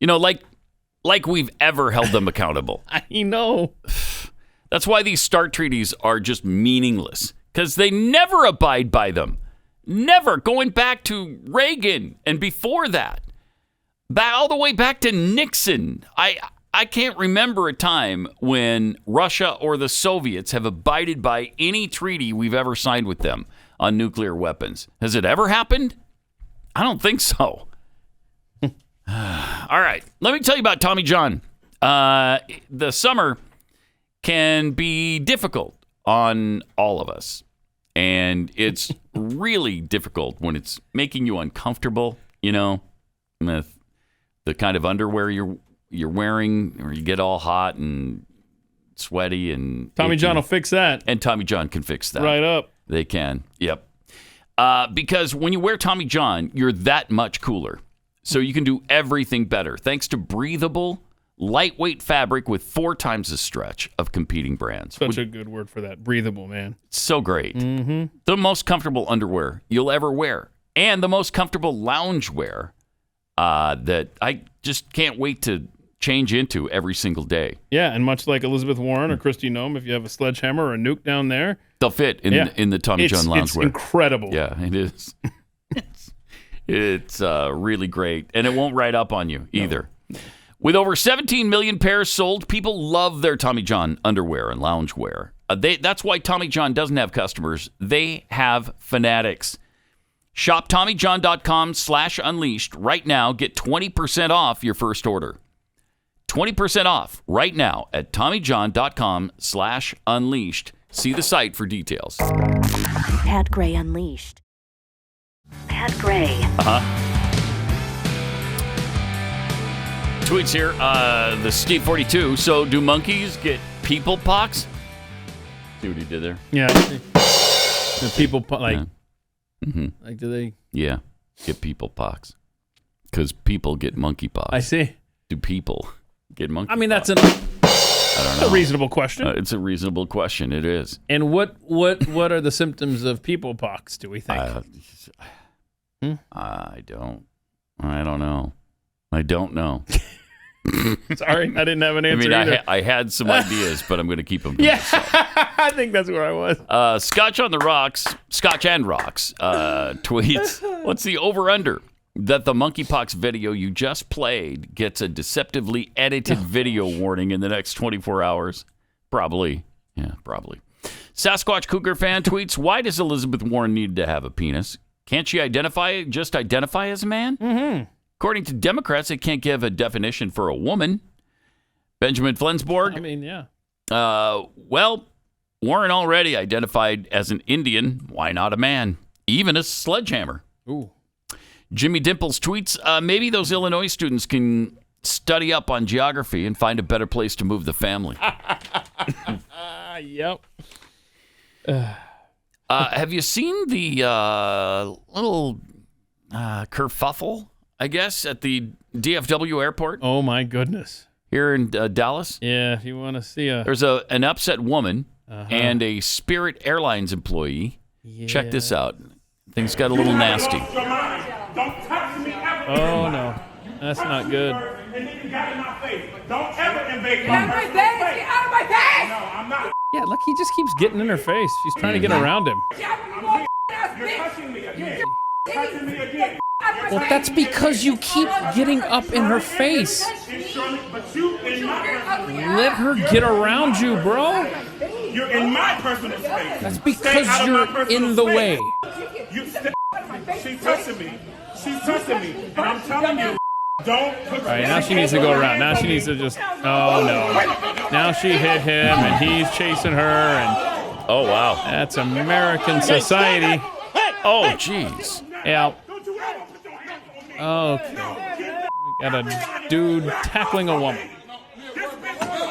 [SPEAKER 2] You know, like we've ever held them accountable.
[SPEAKER 3] I know.
[SPEAKER 2] That's why these START treaties are just meaningless, because they never abide by them. Never. Going back to Reagan and before that. All the way back to Nixon. I can't remember a time when Russia or the Soviets have abided by any treaty we've ever signed with them on nuclear weapons. Has it ever happened? I don't think so. All right. Let me tell you about Tommy John. The summer can be difficult on all of us. And it's really difficult when it's making you uncomfortable, with the kind of underwear you're wearing, or you get all hot and sweaty and
[SPEAKER 3] Tommy
[SPEAKER 2] itchy.
[SPEAKER 3] John will fix that.
[SPEAKER 2] And Tommy John can fix that.
[SPEAKER 3] Right up.
[SPEAKER 2] They can. Yep. Because when you wear Tommy John, you're that much cooler. So you can do everything better thanks to breathable, lightweight fabric with 4 times the stretch of competing brands.
[SPEAKER 3] Such a good word for that. Breathable, man.
[SPEAKER 2] So great.
[SPEAKER 3] Mm-hmm.
[SPEAKER 2] The most comfortable underwear you'll ever wear. And the most comfortable loungewear that I just can't wait to change into every single day.
[SPEAKER 3] Yeah, and much like Elizabeth Warren or Kristi Noem, if you have a sledgehammer or a nuke down there,
[SPEAKER 2] they'll fit in the Tommy John loungewear.
[SPEAKER 3] It's incredible.
[SPEAKER 2] Yeah, it is. It's really great. And it won't ride up on you either. No. With over 17 million pairs sold, people love their Tommy John underwear and loungewear. That's why Tommy John doesn't have customers. They have fanatics. Shop TommyJohn.com/unleashed right now. Get 20% off your first order. 20% off right now at TommyJohn.com/unleashed. See the site for details.
[SPEAKER 1] Pat Gray Unleashed. Pat Gray.
[SPEAKER 2] Tweets here. The Steve 42. So do monkeys get people pox? See what he did there?
[SPEAKER 3] Yeah. The people like.
[SPEAKER 2] Mm-hmm.
[SPEAKER 3] Like, do they?
[SPEAKER 2] Yeah, get people pox. Because people get monkey pox.
[SPEAKER 3] I see.
[SPEAKER 2] Do people get monkey pox?
[SPEAKER 3] I mean, that's
[SPEAKER 2] I don't know.
[SPEAKER 3] A reasonable question.
[SPEAKER 2] It's a reasonable question. It is.
[SPEAKER 3] And what are the symptoms of people pox, do we think?
[SPEAKER 2] I don't know. I don't know.
[SPEAKER 3] Sorry, I didn't have an answer either.
[SPEAKER 2] I had some ideas, but I'm going to keep them to myself.
[SPEAKER 3] I think that's where I was.
[SPEAKER 2] Scotch and Rocks tweets, what's the over-under that the monkeypox video you just played gets a deceptively edited video warning in the next 24 hours? Probably. Yeah, probably. Sasquatch Cougar fan tweets, why does Elizabeth Warren need to have a penis? Can't she just identify as a man?
[SPEAKER 3] Mm-hmm.
[SPEAKER 2] According to Democrats, they can't give a definition for a woman. Benjamin Flensborg.
[SPEAKER 3] I mean, yeah.
[SPEAKER 2] Well, Warren already identified as an Indian. Why not a man? Even a sledgehammer.
[SPEAKER 3] Ooh. Jimmy
[SPEAKER 2] Dimples tweets, maybe those Illinois students can study up on geography and find a better place to move the family.
[SPEAKER 3] Yep.
[SPEAKER 2] Have you seen the little kerfuffle, I guess, at the DFW airport?
[SPEAKER 3] Oh, my goodness.
[SPEAKER 2] Here in Dallas?
[SPEAKER 3] Yeah, if you want to see
[SPEAKER 2] There's an upset woman and a Spirit Airlines employee. Yeah. Check this out. Things got a little nasty.
[SPEAKER 3] Oh, no. That's not good.
[SPEAKER 19] Don't ever invade my face. Get out of my face! No, I'm not.
[SPEAKER 3] Yeah, look, he just keeps getting in her face. She's trying to get around him.
[SPEAKER 19] You're touching me again. Touching me again.
[SPEAKER 3] Well, that's because you keep getting up in her face. Let her get around you, bro.
[SPEAKER 19] You're in my personal space.
[SPEAKER 3] That's because you're in the way.
[SPEAKER 19] She's touching me. She's touching me. And I'm telling you, don't put.
[SPEAKER 3] All right, now she needs to go around. Now she needs to just. Oh, no. Now she hit him, and he's chasing her. And
[SPEAKER 2] oh, wow.
[SPEAKER 3] That's American society.
[SPEAKER 2] Oh, jeez.
[SPEAKER 3] Yeah. Okay. We got a dude tackling a woman.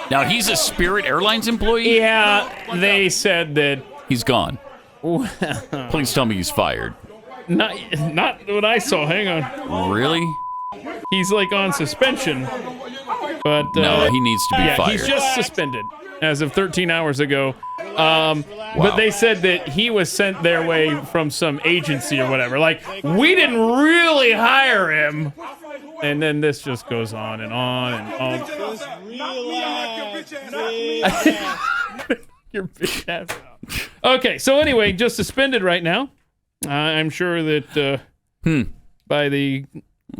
[SPEAKER 2] Now, he's a Spirit Airlines employee?
[SPEAKER 3] Yeah, they said that.
[SPEAKER 2] He's gone. Please tell me he's fired.
[SPEAKER 3] Not what I saw. Hang on.
[SPEAKER 2] Really?
[SPEAKER 3] He's like on suspension. But
[SPEAKER 2] no, he needs to be fired.
[SPEAKER 3] He's just suspended as of 13 hours ago. Wow. But they said that he was sent their way from some agency or whatever. Like, we didn't really hire him. And then this just goes on and on and on. Your big ass out. Okay, so anyway, just suspended right now. I'm sure that by the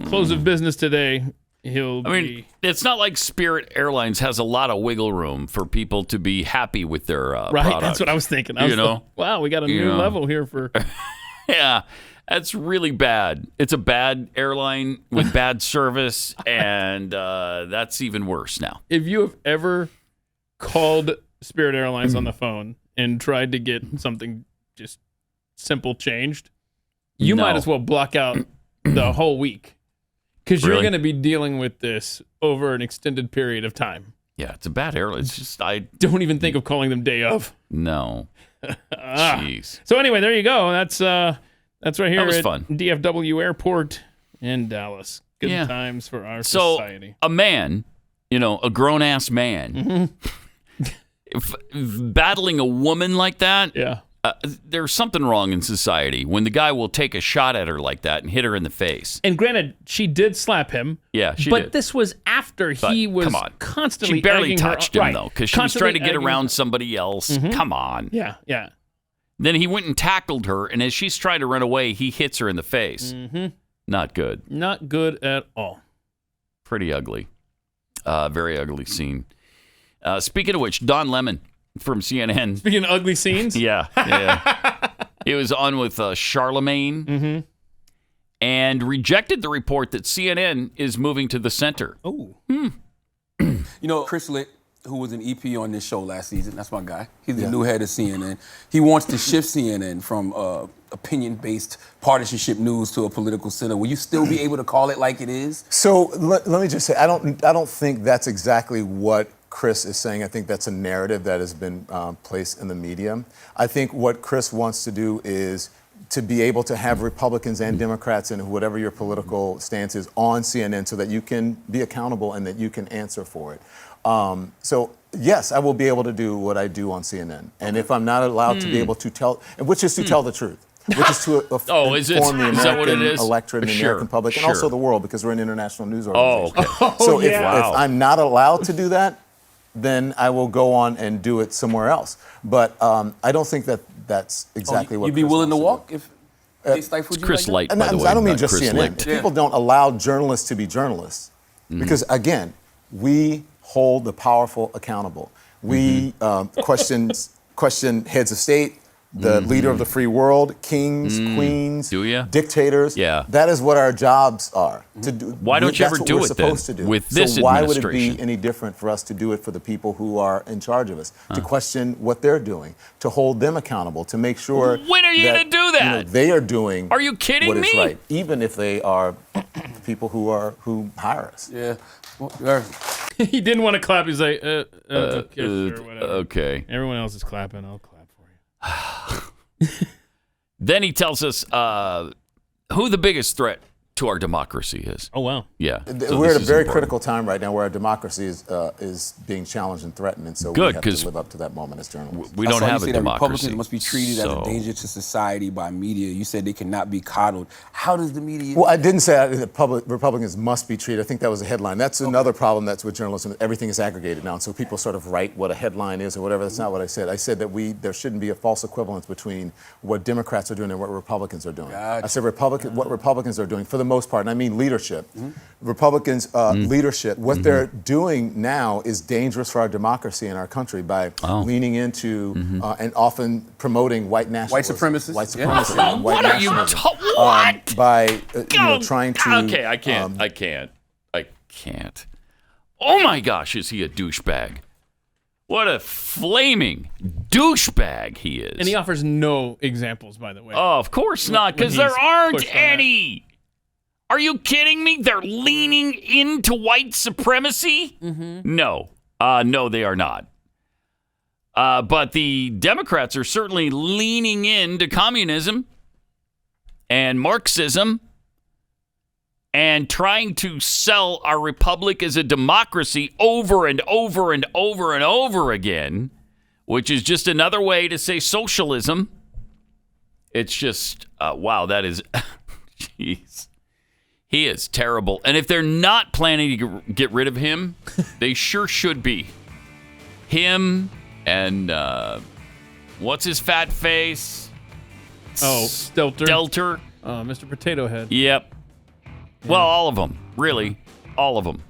[SPEAKER 3] close of business today, he'll be...
[SPEAKER 2] it's not like Spirit Airlines has a lot of wiggle room for people to be happy with their
[SPEAKER 3] right,
[SPEAKER 2] product.
[SPEAKER 3] that's what I was thinking. Wow, we got a new level here for...
[SPEAKER 2] Yeah, that's really bad. It's a bad airline with bad service, and that's even worse now.
[SPEAKER 3] If you have ever called Spirit Airlines on the phone and tried to get something just simple changed, you might as well block out the whole week because you're going to be dealing with this over an extended period of time.
[SPEAKER 2] Yeah, it's a bad airline. It's just
[SPEAKER 3] don't even think of calling them day of.
[SPEAKER 2] No. Jeez.
[SPEAKER 3] So anyway, there you go. That's right here
[SPEAKER 2] that was
[SPEAKER 3] at
[SPEAKER 2] fun.
[SPEAKER 3] DFW Airport in Dallas. Good times for our society.
[SPEAKER 2] A man, a grown-ass man, battling a woman like that, there's something wrong in society when the guy will take a shot at her like that and hit her in the face.
[SPEAKER 3] And granted, she did slap him.
[SPEAKER 2] Yeah, she
[SPEAKER 3] but
[SPEAKER 2] did.
[SPEAKER 3] this was after he was constantly
[SPEAKER 2] She barely
[SPEAKER 3] egging
[SPEAKER 2] touched
[SPEAKER 3] her,
[SPEAKER 2] him, though, because she was trying to get around somebody else.
[SPEAKER 3] Mm-hmm.
[SPEAKER 2] Come on.
[SPEAKER 3] Yeah.
[SPEAKER 2] Then he went and tackled her, and as she's trying to run away, he hits her in the face.
[SPEAKER 3] Mm-hmm.
[SPEAKER 2] Not good.
[SPEAKER 3] Not good at all.
[SPEAKER 2] Pretty ugly. Very ugly scene. Speaking of which, Don Lemon from CNN.
[SPEAKER 3] Speaking of ugly scenes?
[SPEAKER 2] Yeah. He was on with Charlemagne and rejected the report that CNN is moving to the center.
[SPEAKER 20] Oh. Chris Lick, who was an EP on this show last season, that's my guy. He's the new head of CNN. He wants to shift CNN from opinion-based partisanship news to a political center. Will you still be able to call it like it is?
[SPEAKER 21] So let me just say, I don't think that's exactly what Chris is saying. I think that's a narrative that has been placed in the media. I think what Chris wants to do is to be able to have Republicans and Democrats and whatever your political stance is on CNN so that you can be accountable and that you can answer for it. So yes, I will be able to do what I do on CNN. And if I'm not allowed to be able to tell, which is to tell the truth, which is to inform the American electorate and the American public and also the world, because we're an international news organization. So if I'm not allowed to do that, then I will go on and do it somewhere else. But I don't think that's exactly what
[SPEAKER 20] you'd be willing to walk if they stifled you
[SPEAKER 2] Chris
[SPEAKER 20] like
[SPEAKER 2] Light, by the way.
[SPEAKER 21] I don't mean just
[SPEAKER 2] Chris
[SPEAKER 21] CNN.
[SPEAKER 2] Light.
[SPEAKER 21] People don't allow journalists to be journalists because, again, we hold the powerful accountable. We question heads of state, the leader of the free world, kings, queens, dictators.
[SPEAKER 2] Yeah.
[SPEAKER 21] That is what our jobs are. To do.
[SPEAKER 2] Why don't you ever do it then with this administration?
[SPEAKER 21] So why would it be any different for us to do it for the people who are in charge of us? To question what they're doing, to hold them accountable, to make sure
[SPEAKER 2] when are you going to do that?
[SPEAKER 21] They are doing
[SPEAKER 2] Are you kidding
[SPEAKER 21] what is
[SPEAKER 2] me?
[SPEAKER 21] right, even if they are people who hire us.
[SPEAKER 20] Yeah.
[SPEAKER 3] He didn't want to clap. He's like, okay, sure, whatever.
[SPEAKER 2] Okay.
[SPEAKER 3] Everyone else is clapping. I'll clap for you.
[SPEAKER 2] Then he tells us who the biggest threat to our democracy is.
[SPEAKER 3] Oh, wow.
[SPEAKER 2] Yeah.
[SPEAKER 21] So we're at a very critical time right now where our democracy is being challenged and threatened, and so we have to live up to that moment as journalists.
[SPEAKER 2] We don't have a democracy.
[SPEAKER 20] Republicans must be treated as a danger to society by media. You said they cannot be coddled. How does the media...
[SPEAKER 21] Well, I didn't say that Republicans must be treated. I think that was a headline. That's another problem that's with journalism. Everything is aggregated now, and so people sort of write what a headline is or whatever. That's not what I said. I said that there shouldn't be a false equivalence between what Democrats are doing and what Republicans are doing.
[SPEAKER 20] Gotcha.
[SPEAKER 21] I said what Republicans are doing, for the most part, and I mean leadership. Republicans' leadership, what they're doing now is dangerous for our democracy and our country by leaning into and often promoting white nationalism.
[SPEAKER 20] White supremacists.
[SPEAKER 21] White supremacy.
[SPEAKER 20] Yeah.
[SPEAKER 21] And white
[SPEAKER 2] What are you
[SPEAKER 21] nationalism.
[SPEAKER 2] what?
[SPEAKER 21] By trying to...
[SPEAKER 2] Okay, I can't. Oh my gosh, is he a douchebag? What a flaming douchebag he is.
[SPEAKER 3] And he offers no examples, by the way.
[SPEAKER 2] Oh, of course not, because there aren't any. Are you kidding me? They're leaning into white supremacy? No. No, they are not. But the Democrats are certainly leaning into communism and Marxism and trying to sell our republic as a democracy over and over and over and over again, which is just another way to say socialism. It's just, wow, that is, jeez. He is terrible. And if they're not planning to get rid of him, they sure should be. Him And what's his fat face?
[SPEAKER 3] Stelter. Mr. Potato Head.
[SPEAKER 2] Yep. Yeah. Well, all of them. Really. All of them.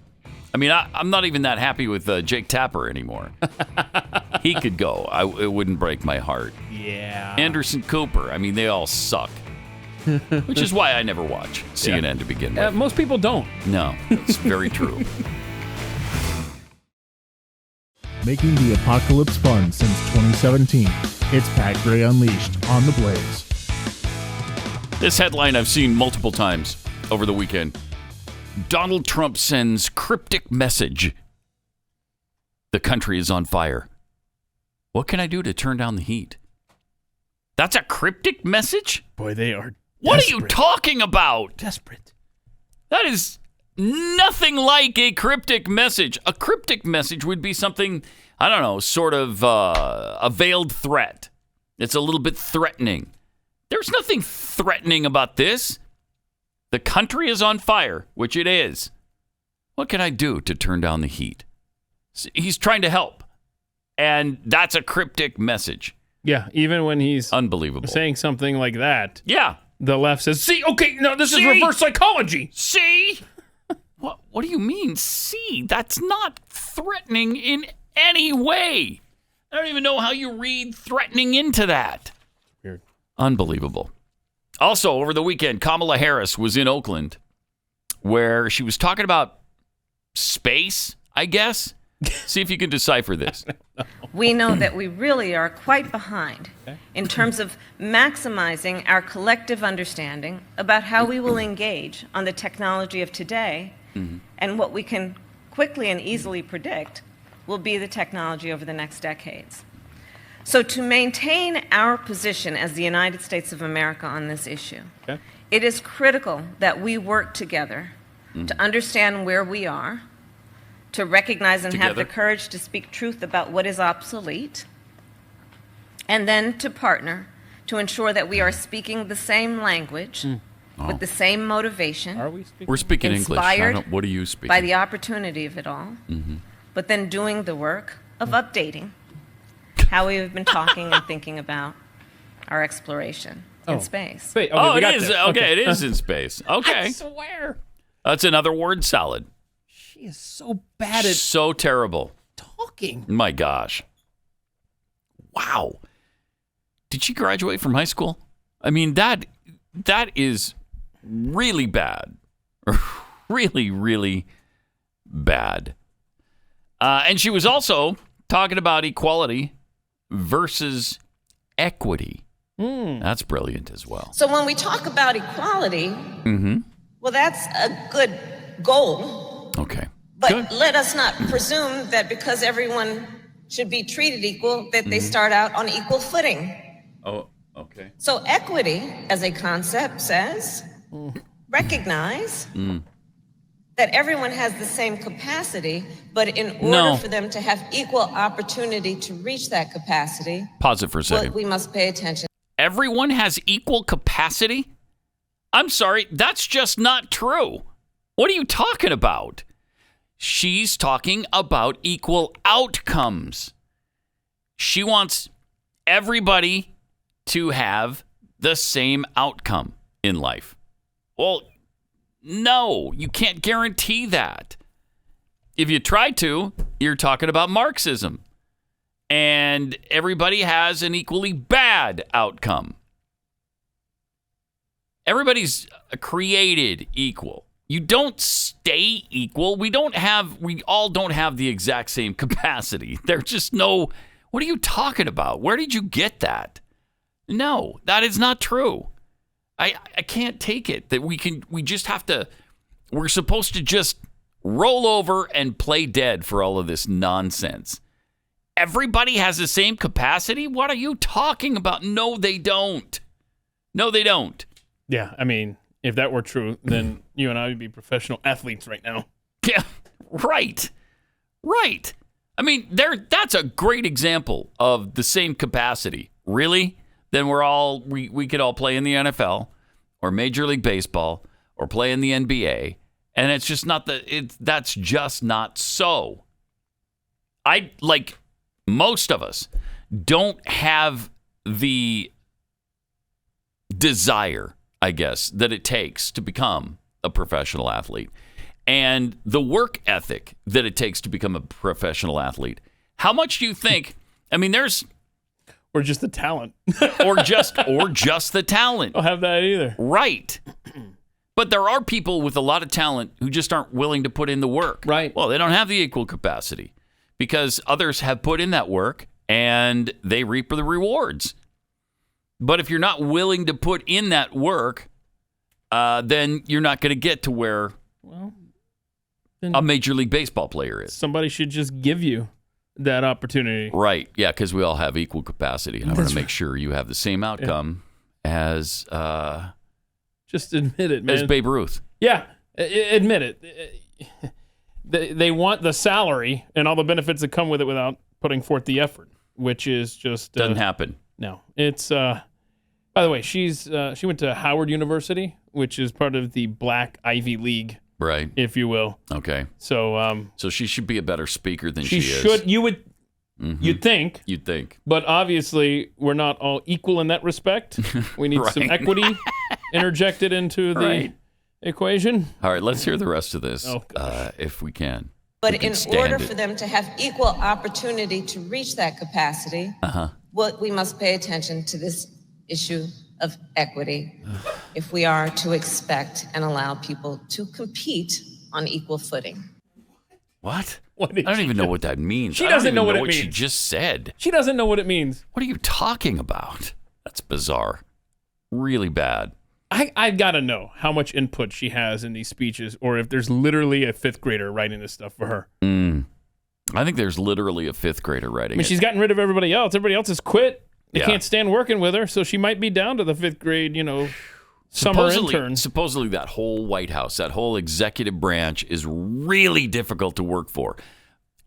[SPEAKER 2] I mean, I'm not even that happy with Jake Tapper anymore. He could go. It wouldn't break my heart.
[SPEAKER 3] Yeah.
[SPEAKER 2] Anderson Cooper. I mean, they all suck. Which is why I never watch CNN to begin with.
[SPEAKER 3] Most people don't.
[SPEAKER 2] No, that's very true.
[SPEAKER 4] Making the apocalypse fun since 2017. It's Pat Gray Unleashed on the Blaze.
[SPEAKER 2] This headline I've seen multiple times over the weekend. Donald Trump sends cryptic message. The country is on fire. What can I do to turn down the heat? That's a cryptic message?
[SPEAKER 3] Boy, they are
[SPEAKER 2] What are you talking about?
[SPEAKER 3] Desperate.
[SPEAKER 2] That is nothing like a cryptic message. A cryptic message would be something, I don't know, sort of a veiled threat. It's a little bit threatening. There's nothing threatening about this. The country is on fire, which it is. What can I do to turn down the heat? He's trying to help. And that's a cryptic message.
[SPEAKER 3] Yeah, even when he's
[SPEAKER 2] unbelievable
[SPEAKER 3] saying something like that.
[SPEAKER 2] Yeah.
[SPEAKER 3] The left says, see, okay, no, this is reverse psychology.
[SPEAKER 2] See? What do you mean, see? That's not threatening in any way. I don't even know how you read threatening into that.
[SPEAKER 3] Weird.
[SPEAKER 2] Unbelievable. Also, over the weekend, Kamala Harris was in Oakland where she was talking about space, I guess. See if you can decipher this.
[SPEAKER 22] We know that we really are quite behind in terms of maximizing our collective understanding about how we will engage on the technology of today and what we can quickly and easily predict will be the technology over the next decades. So to maintain our position as the United States of America on this issue, it is critical that we work together to understand where we are, to recognize and have the courage to speak truth about what is obsolete, and then to partner to ensure that we are speaking the same language with the same motivation.
[SPEAKER 3] Are we speaking?
[SPEAKER 2] We're speaking English. What are you speaking?
[SPEAKER 22] By the opportunity of it all, but then doing the work of updating how we have been talking and thinking about our exploration in space.
[SPEAKER 2] It is. Okay, it is in space. Okay.
[SPEAKER 3] I swear.
[SPEAKER 2] That's another word salad.
[SPEAKER 3] She is so bad at
[SPEAKER 2] so terrible
[SPEAKER 3] talking.
[SPEAKER 2] My gosh. Wow. Did she graduate from high school? I mean, that is really bad. Really, really bad. And she was also talking about equality versus equity. That's brilliant as well.
[SPEAKER 22] So when we talk about equality, well, that's a good goal.
[SPEAKER 2] Okay.
[SPEAKER 22] But let us not presume that because everyone should be treated equal, that they start out on equal footing.
[SPEAKER 2] Oh, okay.
[SPEAKER 22] So equity as a concept says, recognize that everyone has the same capacity, but in order for them to have equal opportunity to reach that capacity,
[SPEAKER 2] pause it for a second.
[SPEAKER 22] We must pay attention.
[SPEAKER 2] Everyone has equal capacity? I'm sorry, that's just not true. What are you talking about? She's talking about equal outcomes. She wants everybody to have the same outcome in life. Well, no, you can't guarantee that. If you try to, you're talking about Marxism. And everybody has an equally bad outcome. Everybody's created equal. You don't stay equal. We all don't have the exact same capacity. There's just no, what are you talking about? Where did you get that? No, that is not true. I can't take it that we're supposed to just roll over and play dead for all of this nonsense. Everybody has the same capacity? What are you talking about? No, they don't. No, they don't.
[SPEAKER 3] Yeah, I mean, if that were true, then you and I would be professional athletes right now.
[SPEAKER 2] Yeah, right. Right. I mean, that's a great example of the same capacity. Really? Then we could all play in the NFL or Major League Baseball or play in the NBA, and it's just not that's just not so. most of us don't have the desire, I guess, that it takes to become a professional athlete and the work ethic that it takes to become a professional athlete. How much do you think? I mean, there's...
[SPEAKER 3] Or just the talent.
[SPEAKER 2] or just the talent.
[SPEAKER 3] I don't have that either.
[SPEAKER 2] Right. But there are people with a lot of talent who just aren't willing to put in the work.
[SPEAKER 3] Right.
[SPEAKER 2] Well, they don't have the equal capacity because others have put in that work and they reap the rewards. But if you're not willing to put in that work, then you're not going to get to where a Major League Baseball player is.
[SPEAKER 3] Somebody should just give you that opportunity.
[SPEAKER 2] Right. Yeah, because we all have equal capacity. And I want to make sure you have the same outcome as...
[SPEAKER 3] just admit it, man.
[SPEAKER 2] As Babe Ruth.
[SPEAKER 3] Yeah, admit it. They want the salary and all the benefits that come with it without putting forth the effort, which is just...
[SPEAKER 2] Doesn't happen.
[SPEAKER 3] No. It's... by the way, she went to Howard University, which is part of the Black Ivy League,
[SPEAKER 2] right?
[SPEAKER 3] If you will.
[SPEAKER 2] Okay.
[SPEAKER 3] So
[SPEAKER 2] she should be a better speaker than she is.
[SPEAKER 3] Should. You would.
[SPEAKER 2] Mm-hmm.
[SPEAKER 3] You'd think.
[SPEAKER 2] You'd think.
[SPEAKER 3] But obviously, we're not all equal in that respect. We need some equity interjected into the equation.
[SPEAKER 2] All right, let's hear the rest of this, if we can.
[SPEAKER 5] But in order for them to have equal opportunity to reach that capacity, we must pay attention to this issue of equity if we are to expect and allow people to compete on equal footing.
[SPEAKER 2] What? I don't even know what that means.
[SPEAKER 3] She doesn't know what it means.
[SPEAKER 2] She just said.
[SPEAKER 3] She doesn't know what it means.
[SPEAKER 2] What are you talking about? That's bizarre. Really bad.
[SPEAKER 3] I got to know how much input she has in these speeches, or if there's literally a fifth grader writing this stuff for her.
[SPEAKER 2] I think there's literally a fifth grader writing it.
[SPEAKER 3] She's gotten rid of everybody else. Everybody else has quit. They can't stand working with her, so she might be down to the fifth grade, summer intern.
[SPEAKER 2] Supposedly that whole White House, that whole executive branch is really difficult to work for.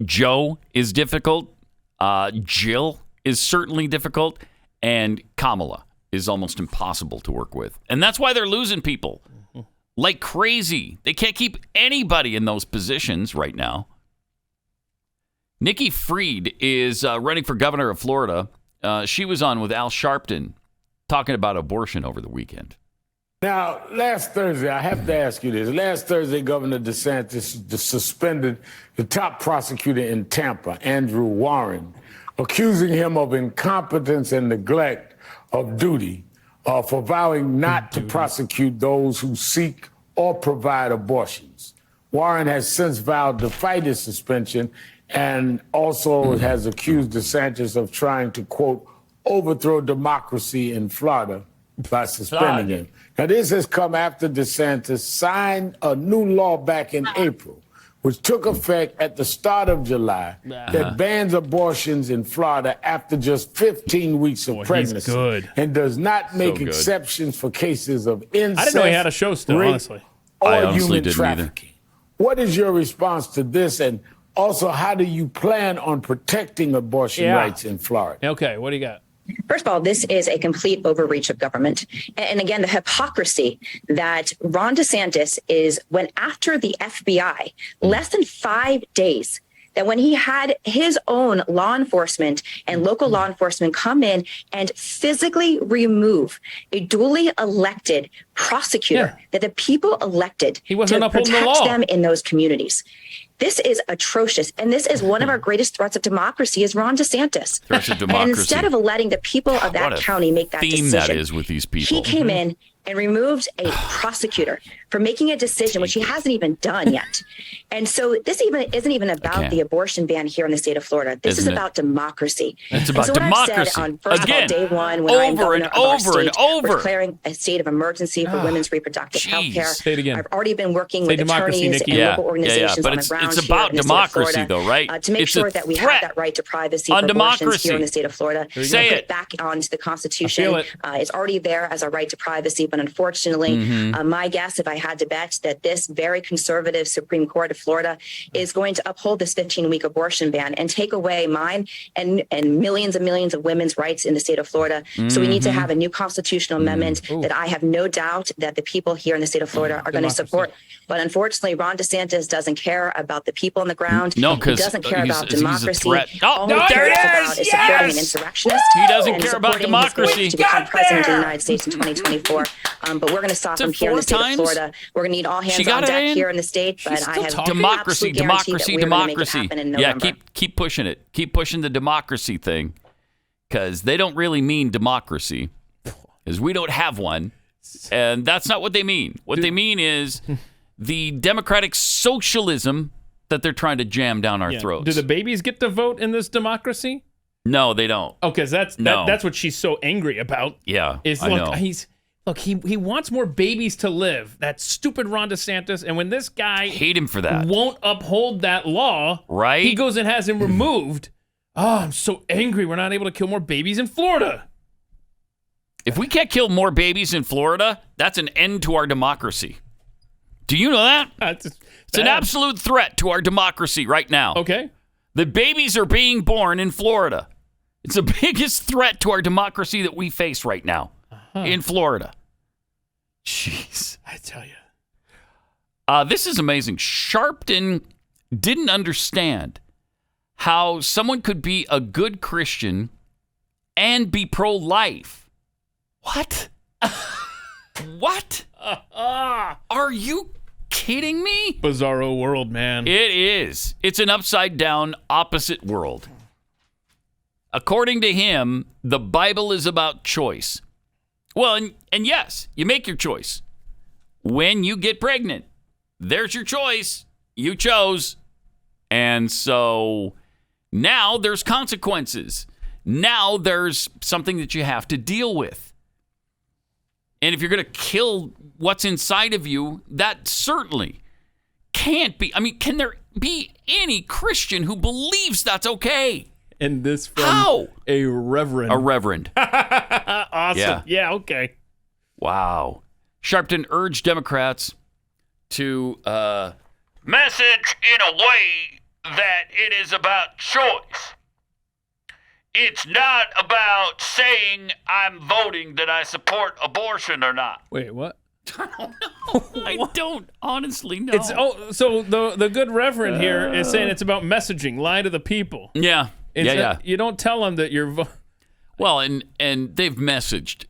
[SPEAKER 2] Joe is difficult. Jill is certainly difficult. And Kamala is almost impossible to work with. And that's why they're losing people like crazy. They can't keep anybody in those positions right now. Nikki Fried is running for governor of Florida. She was on with Al Sharpton talking about abortion over the weekend.
[SPEAKER 6] Now, last Thursday, I have to ask you this. Last Thursday, Governor DeSantis suspended the top prosecutor in Tampa, Andrew Warren, accusing him of incompetence and neglect of duty for vowing not to prosecute those who seek or provide abortions. Warren has since vowed to fight his suspension and also has accused DeSantis of trying to, quote, overthrow democracy in Florida by suspending him. Now, this has come after DeSantis signed a new law back in April, which took effect at the start of July, that bans abortions in Florida after just 15 weeks of pregnancy and does not make exceptions for cases of incest,
[SPEAKER 3] I didn't know he had a show still, honestly.
[SPEAKER 6] Or human trafficking. What is your response to this? And also, how do you plan on protecting abortion rights in Florida?
[SPEAKER 3] Okay, what do you got?
[SPEAKER 23] First of all, this is a complete overreach of government. And again, the hypocrisy that Ron DeSantis went after the FBI less than 5 days, that when he had his own law enforcement and local law enforcement come in and physically remove a duly elected prosecutor that the people elected to protect them in those communities. This is atrocious, and this is one of our greatest threats of democracy is Ron DeSantis.
[SPEAKER 2] Threats of democracy.
[SPEAKER 23] And instead of letting the people of that county make that decision,
[SPEAKER 2] that is with these people.
[SPEAKER 23] He came in and removed a prosecutor for making a decision which he hasn't even done yet. And so this isn't even about the abortion ban here in the state of Florida. This is about democracy.
[SPEAKER 2] It's about
[SPEAKER 23] so
[SPEAKER 2] democracy.
[SPEAKER 23] What I've said on first of all, day one, when I'm governor of our state, we're declaring a state of emergency for women's reproductive health care.
[SPEAKER 3] Say it again.
[SPEAKER 23] I've already been working with attorneys and local organizations on the ground
[SPEAKER 2] it's about
[SPEAKER 23] here
[SPEAKER 2] democracy,
[SPEAKER 23] in the state of Florida,
[SPEAKER 2] though, right?
[SPEAKER 23] To make sure that we have that right to privacy for abortions here in the state of Florida.
[SPEAKER 2] Say it.
[SPEAKER 23] Back onto the Constitution. It's already there as a right to privacy, but unfortunately, my guess, if I had to bet that this very conservative Supreme Court of Florida is going to uphold this 15-week abortion ban and take away mine and millions of women's rights in the state of Florida. So we need to have a new constitutional amendment that I have no doubt that the people here in the state of Florida are going to support. But unfortunately, Ron DeSantis doesn't care about the people on the ground.
[SPEAKER 2] No,
[SPEAKER 23] he
[SPEAKER 2] because
[SPEAKER 23] doesn't care about democracy.
[SPEAKER 2] Oh,
[SPEAKER 23] All he
[SPEAKER 2] there
[SPEAKER 23] cares
[SPEAKER 2] it
[SPEAKER 23] about
[SPEAKER 2] is!
[SPEAKER 23] is supporting an insurrectionist.
[SPEAKER 2] He doesn't
[SPEAKER 23] and
[SPEAKER 2] care about
[SPEAKER 23] supporting his bid
[SPEAKER 2] democracy.
[SPEAKER 23] to become president of the United States in 2024. But we're going to stop him here in the state of Florida. We're going to need all hands on deck here in the state. But I have
[SPEAKER 2] democracy. Yeah,
[SPEAKER 23] November.
[SPEAKER 2] keep pushing it. Keep pushing the democracy thing, because they don't really mean democracy, because we don't have one, and that's not what they mean. What they mean is the democratic socialism that they're trying to jam down our throats.
[SPEAKER 3] Do the babies get to vote in this democracy?
[SPEAKER 2] No, they don't.
[SPEAKER 3] Oh, because that's what she's so angry about.
[SPEAKER 2] Yeah,
[SPEAKER 3] Is
[SPEAKER 2] I know.
[SPEAKER 3] he wants more babies to live. That stupid Ron DeSantis. And when this guy
[SPEAKER 2] hate him for that,
[SPEAKER 3] won't uphold that law,
[SPEAKER 2] right?
[SPEAKER 3] He goes and has him removed. Oh, I'm so angry. We're not able to kill more babies in Florida.
[SPEAKER 2] If we can't kill more babies in Florida, that's an end to our democracy. Do you know that? It's an absolute threat to our democracy right now.
[SPEAKER 3] Okay.
[SPEAKER 2] The babies are being born in Florida. It's the biggest threat to our democracy that we face right now in Florida. Jeez.
[SPEAKER 3] I tell you.
[SPEAKER 2] This is amazing. Sharpton didn't understand how someone could be a good Christian and be pro-life. What? What? Are you kidding me?
[SPEAKER 3] Bizarro world, man.
[SPEAKER 2] It is. It's an upside-down, opposite world. According to him, the Bible is about choice. Well, and yes, you make your choice. When you get pregnant, there's your choice. You chose. And so now there's consequences. Now there's something that you have to deal with. And if you're going to kill what's inside of you, that certainly can't be. I mean, can there be any Christian who believes that's okay?
[SPEAKER 3] And this from a reverend.
[SPEAKER 2] A reverend.
[SPEAKER 3] Awesome. Yeah, okay.
[SPEAKER 2] Wow. Sharpton urged Democrats to message in a way that it is about choice. It's not about saying I'm voting that I support abortion or not.
[SPEAKER 3] Wait, what?
[SPEAKER 2] I don't know. I don't honestly know.
[SPEAKER 3] So the good reverend here is saying it's about messaging, lie to the people.
[SPEAKER 2] Yeah.
[SPEAKER 3] You don't tell them that you're
[SPEAKER 2] well, and they've messaged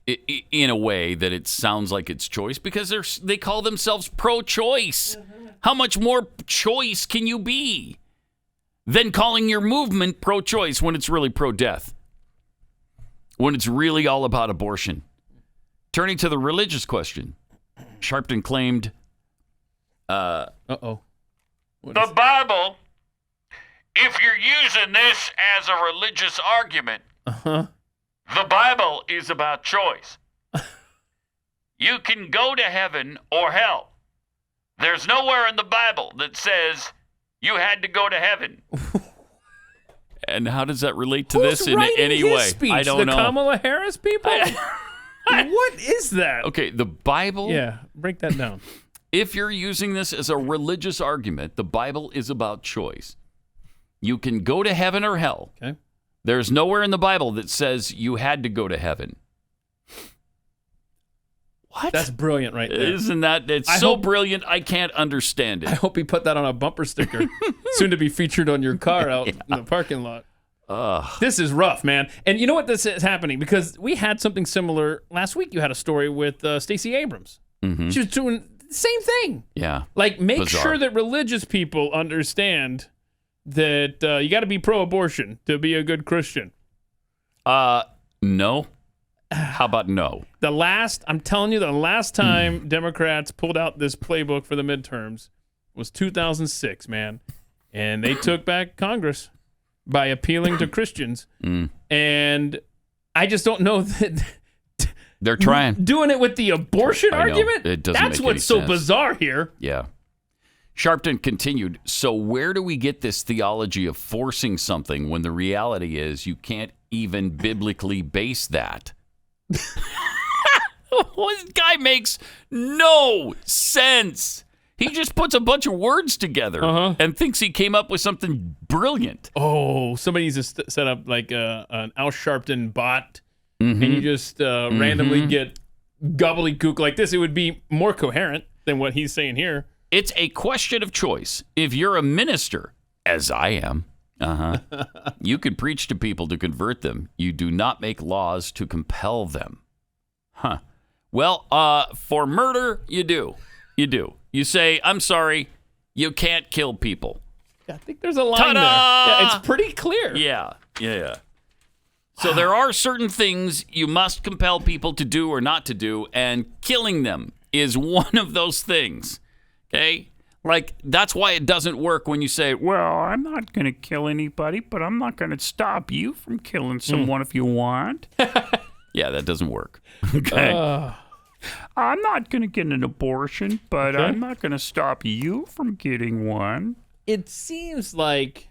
[SPEAKER 2] in a way that it sounds like it's choice because they call themselves pro-choice. How much more choice can you be than calling your movement pro-choice when it's really pro-death? When it's really all about abortion? Turning to the religious question, Sharpton claimed,
[SPEAKER 3] the
[SPEAKER 2] Bible, if you're using this as a religious argument, the Bible is about choice. You can go to heaven or hell. There's nowhere in the Bible that says you had to go to heaven. And how does that relate to this in any way?
[SPEAKER 3] Speech?
[SPEAKER 2] I don't know.
[SPEAKER 3] The Kamala Harris people? What is that?
[SPEAKER 2] Okay, the Bible.
[SPEAKER 3] Yeah, break that down.
[SPEAKER 2] If you're using this as a religious argument, the Bible is about choice. You can go to heaven or hell.
[SPEAKER 3] Okay.
[SPEAKER 2] There's nowhere in the Bible that says you had to go to heaven. What?
[SPEAKER 3] That's brilliant right there.
[SPEAKER 2] Isn't that? It's brilliant, I can't understand it.
[SPEAKER 3] I hope he put that on a bumper sticker. Soon to be featured on your car out in the parking lot. This is rough, man. And you know what this is happening? Because we had something similar last week. You had a story with Stacey Abrams.
[SPEAKER 2] Mm-hmm.
[SPEAKER 3] She was doing the same thing.
[SPEAKER 2] Yeah.
[SPEAKER 3] Like, make
[SPEAKER 2] Bizarre.
[SPEAKER 3] sure that religious people understand that you got to be pro-abortion to be a good Christian.
[SPEAKER 2] No. How about no?
[SPEAKER 3] I'm telling you, the last time Democrats pulled out this playbook for the midterms was 2006, man. And they took back Congress by appealing to Christians. And I just don't know that
[SPEAKER 2] they're trying.
[SPEAKER 3] Doing it with the abortion
[SPEAKER 2] I know.
[SPEAKER 3] argument?
[SPEAKER 2] It doesn't
[SPEAKER 3] That's
[SPEAKER 2] make
[SPEAKER 3] what's
[SPEAKER 2] any
[SPEAKER 3] so
[SPEAKER 2] sense.
[SPEAKER 3] bizarre here.
[SPEAKER 2] Yeah. Sharpton continued, so where do we get this theology of forcing something when the reality is you can't even biblically base that? This guy makes no sense. He just puts a bunch of words together and thinks he came up with something brilliant.
[SPEAKER 3] Oh, somebody needs to set up like an Al Sharpton bot, and you just randomly get gobbledygook like this. It would be more coherent than what he's saying here.
[SPEAKER 2] It's a question of choice. If you're a minister, as I am, you can preach to people to convert them. You do not make laws to compel them. Well, for murder, you do. You do. You say, I'm sorry, you can't kill people.
[SPEAKER 3] I think there's a line
[SPEAKER 2] Ta-da!
[SPEAKER 3] there. Yeah, it's pretty clear.
[SPEAKER 2] Yeah. So there are certain things you must compel people to do or not to do, and killing them is one of those things. Okay? Like, that's why it doesn't work when you say,
[SPEAKER 13] Well, I'm not going to kill anybody, but I'm not going to stop you from killing someone if you want.
[SPEAKER 2] yeah, that doesn't work. Okay.
[SPEAKER 13] I'm not going to get an abortion, but I'm not going to stop you from getting one.
[SPEAKER 3] It seems like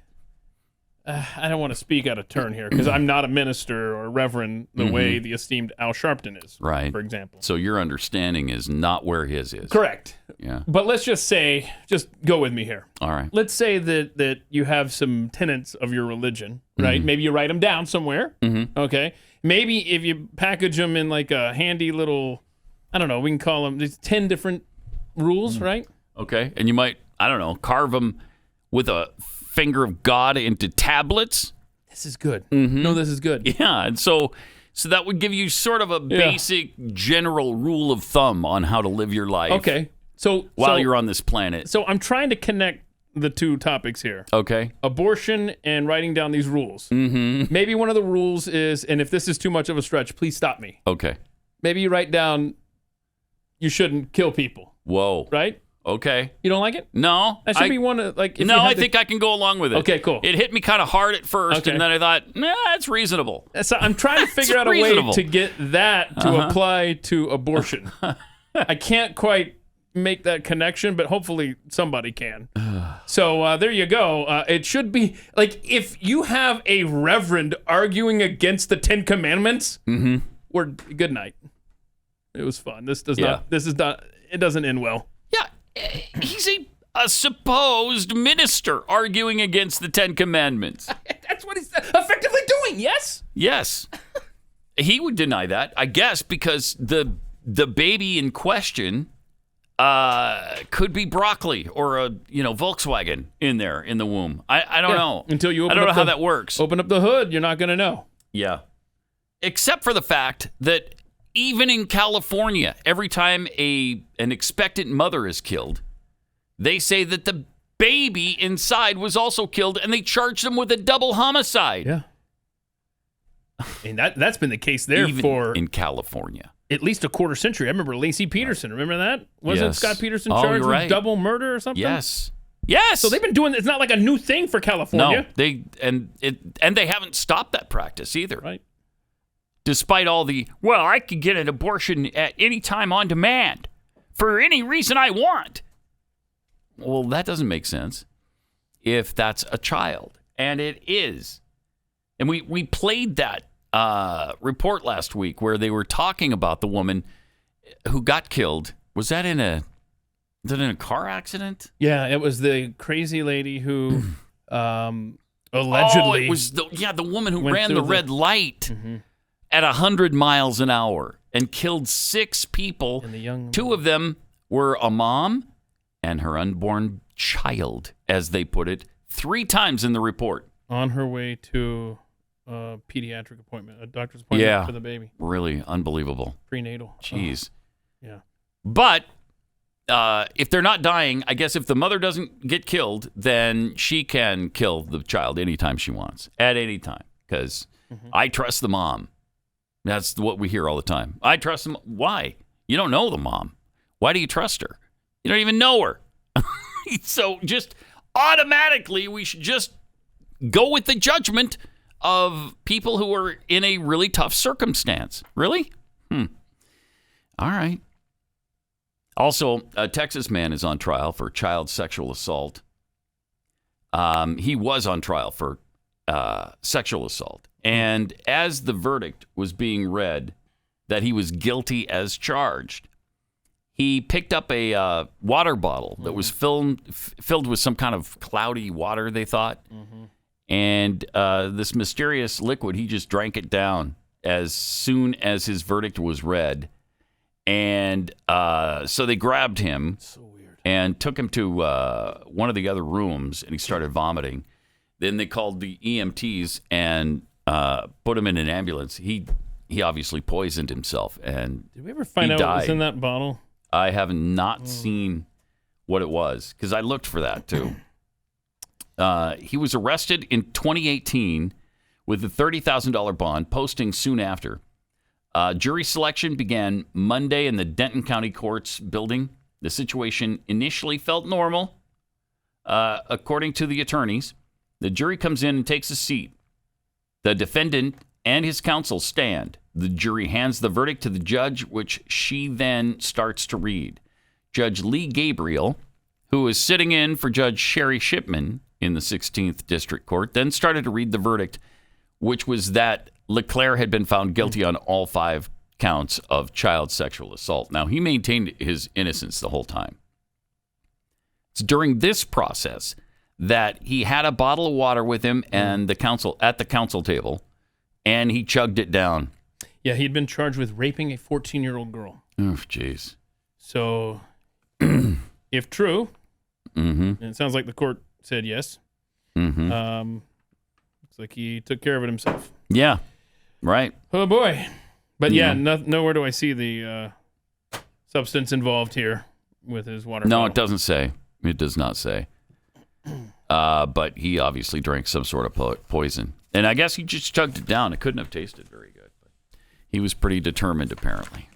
[SPEAKER 3] I don't want to speak out of turn here because I'm not a minister or reverend the way the esteemed Al Sharpton is,
[SPEAKER 2] right?
[SPEAKER 3] For example.
[SPEAKER 2] So your understanding is not where his is.
[SPEAKER 3] Correct.
[SPEAKER 2] Yeah.
[SPEAKER 3] But let's just say, just go with me here.
[SPEAKER 2] All right.
[SPEAKER 3] Let's say that you have some tenets of your religion, right? Maybe you write them down somewhere. Okay. Maybe if you package them in like a handy little, I don't know, we can call them, there's 10 different rules, right?
[SPEAKER 2] Okay. And you might, I don't know, carve them with a finger of God into tablets.
[SPEAKER 3] This is good. No, this is good.
[SPEAKER 2] Yeah. And so that would give you sort of a basic general rule of thumb on how to live your life.
[SPEAKER 3] Okay.
[SPEAKER 2] While you're on this planet.
[SPEAKER 3] So I'm trying to connect the two topics here.
[SPEAKER 2] Okay.
[SPEAKER 3] Abortion and writing down these rules. Maybe one of the rules is, and if this is too much of a stretch, please stop me.
[SPEAKER 2] Okay.
[SPEAKER 3] Maybe you write down you shouldn't kill people.
[SPEAKER 2] Whoa.
[SPEAKER 3] Right?
[SPEAKER 2] Okay.
[SPEAKER 3] You don't like it?
[SPEAKER 2] No.
[SPEAKER 3] That should be one of, like,
[SPEAKER 2] No, I think I can go along with it.
[SPEAKER 3] Okay, cool.
[SPEAKER 2] It hit me kind of hard at first, and then I thought, nah, that's reasonable.
[SPEAKER 3] So I'm trying to figure out a way to get that to apply to abortion. I can't quite make that connection, but hopefully somebody can. So there you go. It should be, like, if you have a reverend arguing against the 10 Commandments, we're good night. It was fun. This is not, it doesn't end well.
[SPEAKER 2] Yeah, he's a supposed minister arguing against the 10 Commandments.
[SPEAKER 3] That's what he's effectively doing, yes?
[SPEAKER 2] Yes. He would deny that, I guess, because the baby in question could be broccoli or a Volkswagen in there in the womb. I don't know.
[SPEAKER 3] Until you
[SPEAKER 2] I don't know how that works.
[SPEAKER 3] Open up the hood, you're not going to know.
[SPEAKER 2] Yeah. Except for the fact that even in California, every time an expectant mother is killed, they say that the baby inside was also killed, and they charge them with a double homicide.
[SPEAKER 3] Yeah. And that's been the case there
[SPEAKER 2] even in California.
[SPEAKER 3] At least a quarter century. I remember Lacey Peterson. Remember that? Wasn't Scott Peterson charged with double murder or something?
[SPEAKER 2] Yes.
[SPEAKER 3] So they've been doing. It's not like a new thing for California.
[SPEAKER 2] No, they haven't stopped that practice either.
[SPEAKER 3] Right.
[SPEAKER 2] Despite all I could get an abortion at any time on demand for any reason I want. Well, that doesn't make sense if that's a child, and it is. And we played that report last week where they were talking about the woman who got killed. Was that in a car accident?
[SPEAKER 3] Yeah, it was the crazy lady who allegedly.
[SPEAKER 2] Oh, it was the woman who ran the red light at 100 miles an hour and killed 6 people. And 2 of them were a mom and her unborn child, as they put it, 3 times in the report.
[SPEAKER 3] On her way to a pediatric appointment, a doctor's appointment for the baby.
[SPEAKER 2] Really unbelievable.
[SPEAKER 3] Prenatal.
[SPEAKER 2] Jeez.
[SPEAKER 3] Yeah.
[SPEAKER 2] But if they're not dying, I guess if the mother doesn't get killed, then she can kill the child anytime she wants, at any time, because I trust the mom. That's what we hear all the time. I trust them. Why? You don't know the mom. Why do you trust her? You don't even know her. So just automatically, we should just go with the judgment of people who are in a really tough circumstance. Really? All right. Also, a Texas man is on trial for child sexual assault. He was on trial for sexual assault. And as the verdict was being read, that he was guilty as charged. He picked up a water bottle that was filled with some kind of cloudy water, they thought. And this mysterious liquid, he just drank it down as soon as his verdict was read. And so they grabbed him and took him to one of the other rooms, and he started vomiting. Then they called the EMTs and put him in an ambulance. He obviously poisoned himself, and
[SPEAKER 3] did we ever find out what was in that bottle?
[SPEAKER 2] I have not seen what it was, because I looked for that too. He was arrested in 2018 with a $30,000 bond, posting soon after. Jury selection began Monday in the Denton County Courts building. The situation initially felt normal, according to the attorneys. The jury comes in and takes a seat. The defendant and his counsel stand. The jury hands the verdict to the judge, which she then starts to read. Judge Lee Gabriel, who is sitting in for Judge Sherry Shipman in the 16th District Court, then started to read the verdict, which was that LeClaire had been found guilty on all 5 counts of child sexual assault. Now, he maintained his innocence the whole time. It's during this process that he had a bottle of water with him and the counsel at the counsel table, and he chugged it down.
[SPEAKER 3] Yeah, he'd been charged with raping a 14-year-old girl.
[SPEAKER 2] Oh, jeez.
[SPEAKER 3] So, if true, and it sounds like the court said yes, looks like he took care of it himself.
[SPEAKER 2] Yeah, right.
[SPEAKER 3] Oh, boy. But yeah, nowhere do I see the substance involved here with his water bottle.
[SPEAKER 2] No, it doesn't say. It does not say. But he obviously drank some sort of poison. And I guess he just chugged it down. It couldn't have tasted very good. But he was pretty determined, apparently.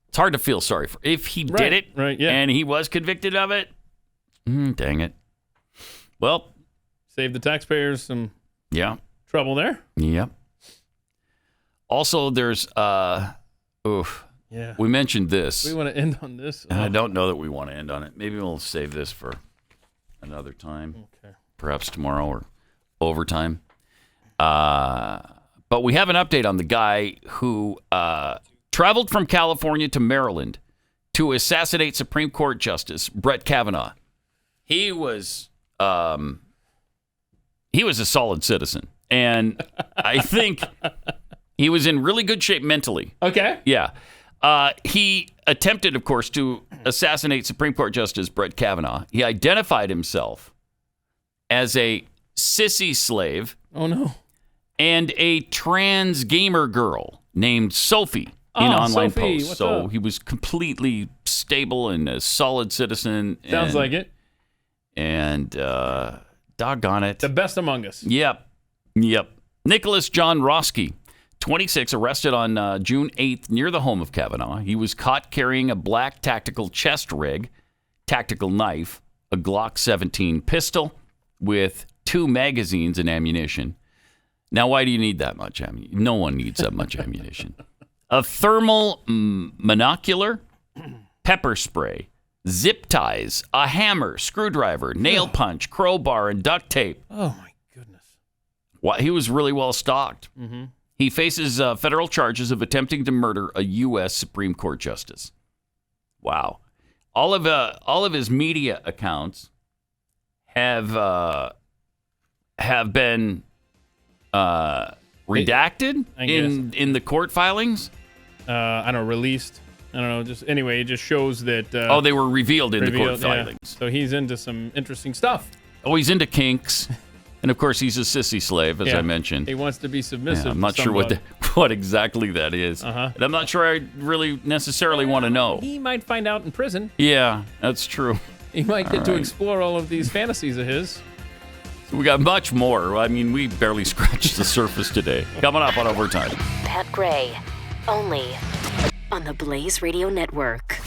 [SPEAKER 2] It's hard to feel sorry for. If he did it and he was convicted of it, dang it. Well,
[SPEAKER 3] save the taxpayers some trouble there.
[SPEAKER 2] Yep. Also, there's, we mentioned this.
[SPEAKER 3] We want to end on this.
[SPEAKER 2] I don't know that we want to end on it. Maybe we'll save this for another time.
[SPEAKER 3] Okay.
[SPEAKER 2] Perhaps tomorrow or overtime. But we have an update on the guy who traveled from California to Maryland to assassinate Supreme Court Justice Brett Kavanaugh. He was a solid citizen, and I think he was in really good shape mentally.
[SPEAKER 3] Okay.
[SPEAKER 2] Yeah. He attempted, of course, to assassinate Supreme Court Justice Brett Kavanaugh. He identified himself as a sissy slave.
[SPEAKER 3] Oh, no.
[SPEAKER 2] And a trans gamer girl named Sophie in online posts.
[SPEAKER 3] What's
[SPEAKER 2] so
[SPEAKER 3] up?
[SPEAKER 2] he was completely stable and a solid citizen.
[SPEAKER 3] Sounds like it.
[SPEAKER 2] And doggone it.
[SPEAKER 3] The best among us.
[SPEAKER 2] Yep. Nicholas John Roski, 26, arrested on June 8th near the home of Kavanaugh. He was caught carrying a black tactical chest rig, tactical knife, a Glock 17 pistol with 2 magazines and ammunition. Now, why do you need that much ammunition? No one needs that much ammunition. A thermal monocular, pepper spray, zip ties, a hammer, screwdriver, nail punch, crowbar, and duct tape.
[SPEAKER 3] Oh, my goodness.
[SPEAKER 2] He was really well stocked.
[SPEAKER 3] Mm-hmm.
[SPEAKER 2] He faces federal charges of attempting to murder a U.S. Supreme Court justice. Wow. All of his media accounts have been redacted in the court filings.
[SPEAKER 3] I don't know, released. I don't know. Just anyway, it just shows that.
[SPEAKER 2] They were revealed in the court filings.
[SPEAKER 3] So he's into some interesting stuff.
[SPEAKER 2] Oh, he's into kinks, and of course he's a sissy slave, as I mentioned.
[SPEAKER 3] He wants to be submissive.
[SPEAKER 2] I'm not sure what exactly that is, and I'm not sure I really necessarily want to know.
[SPEAKER 3] He might find out in prison.
[SPEAKER 2] Yeah, that's true.
[SPEAKER 3] He might get to explore all of these fantasies of his.
[SPEAKER 2] So we got much more. I mean, we barely scratched the surface today. Coming up on Overtime.
[SPEAKER 1] Pat Gray, only on the Blaze Radio Network.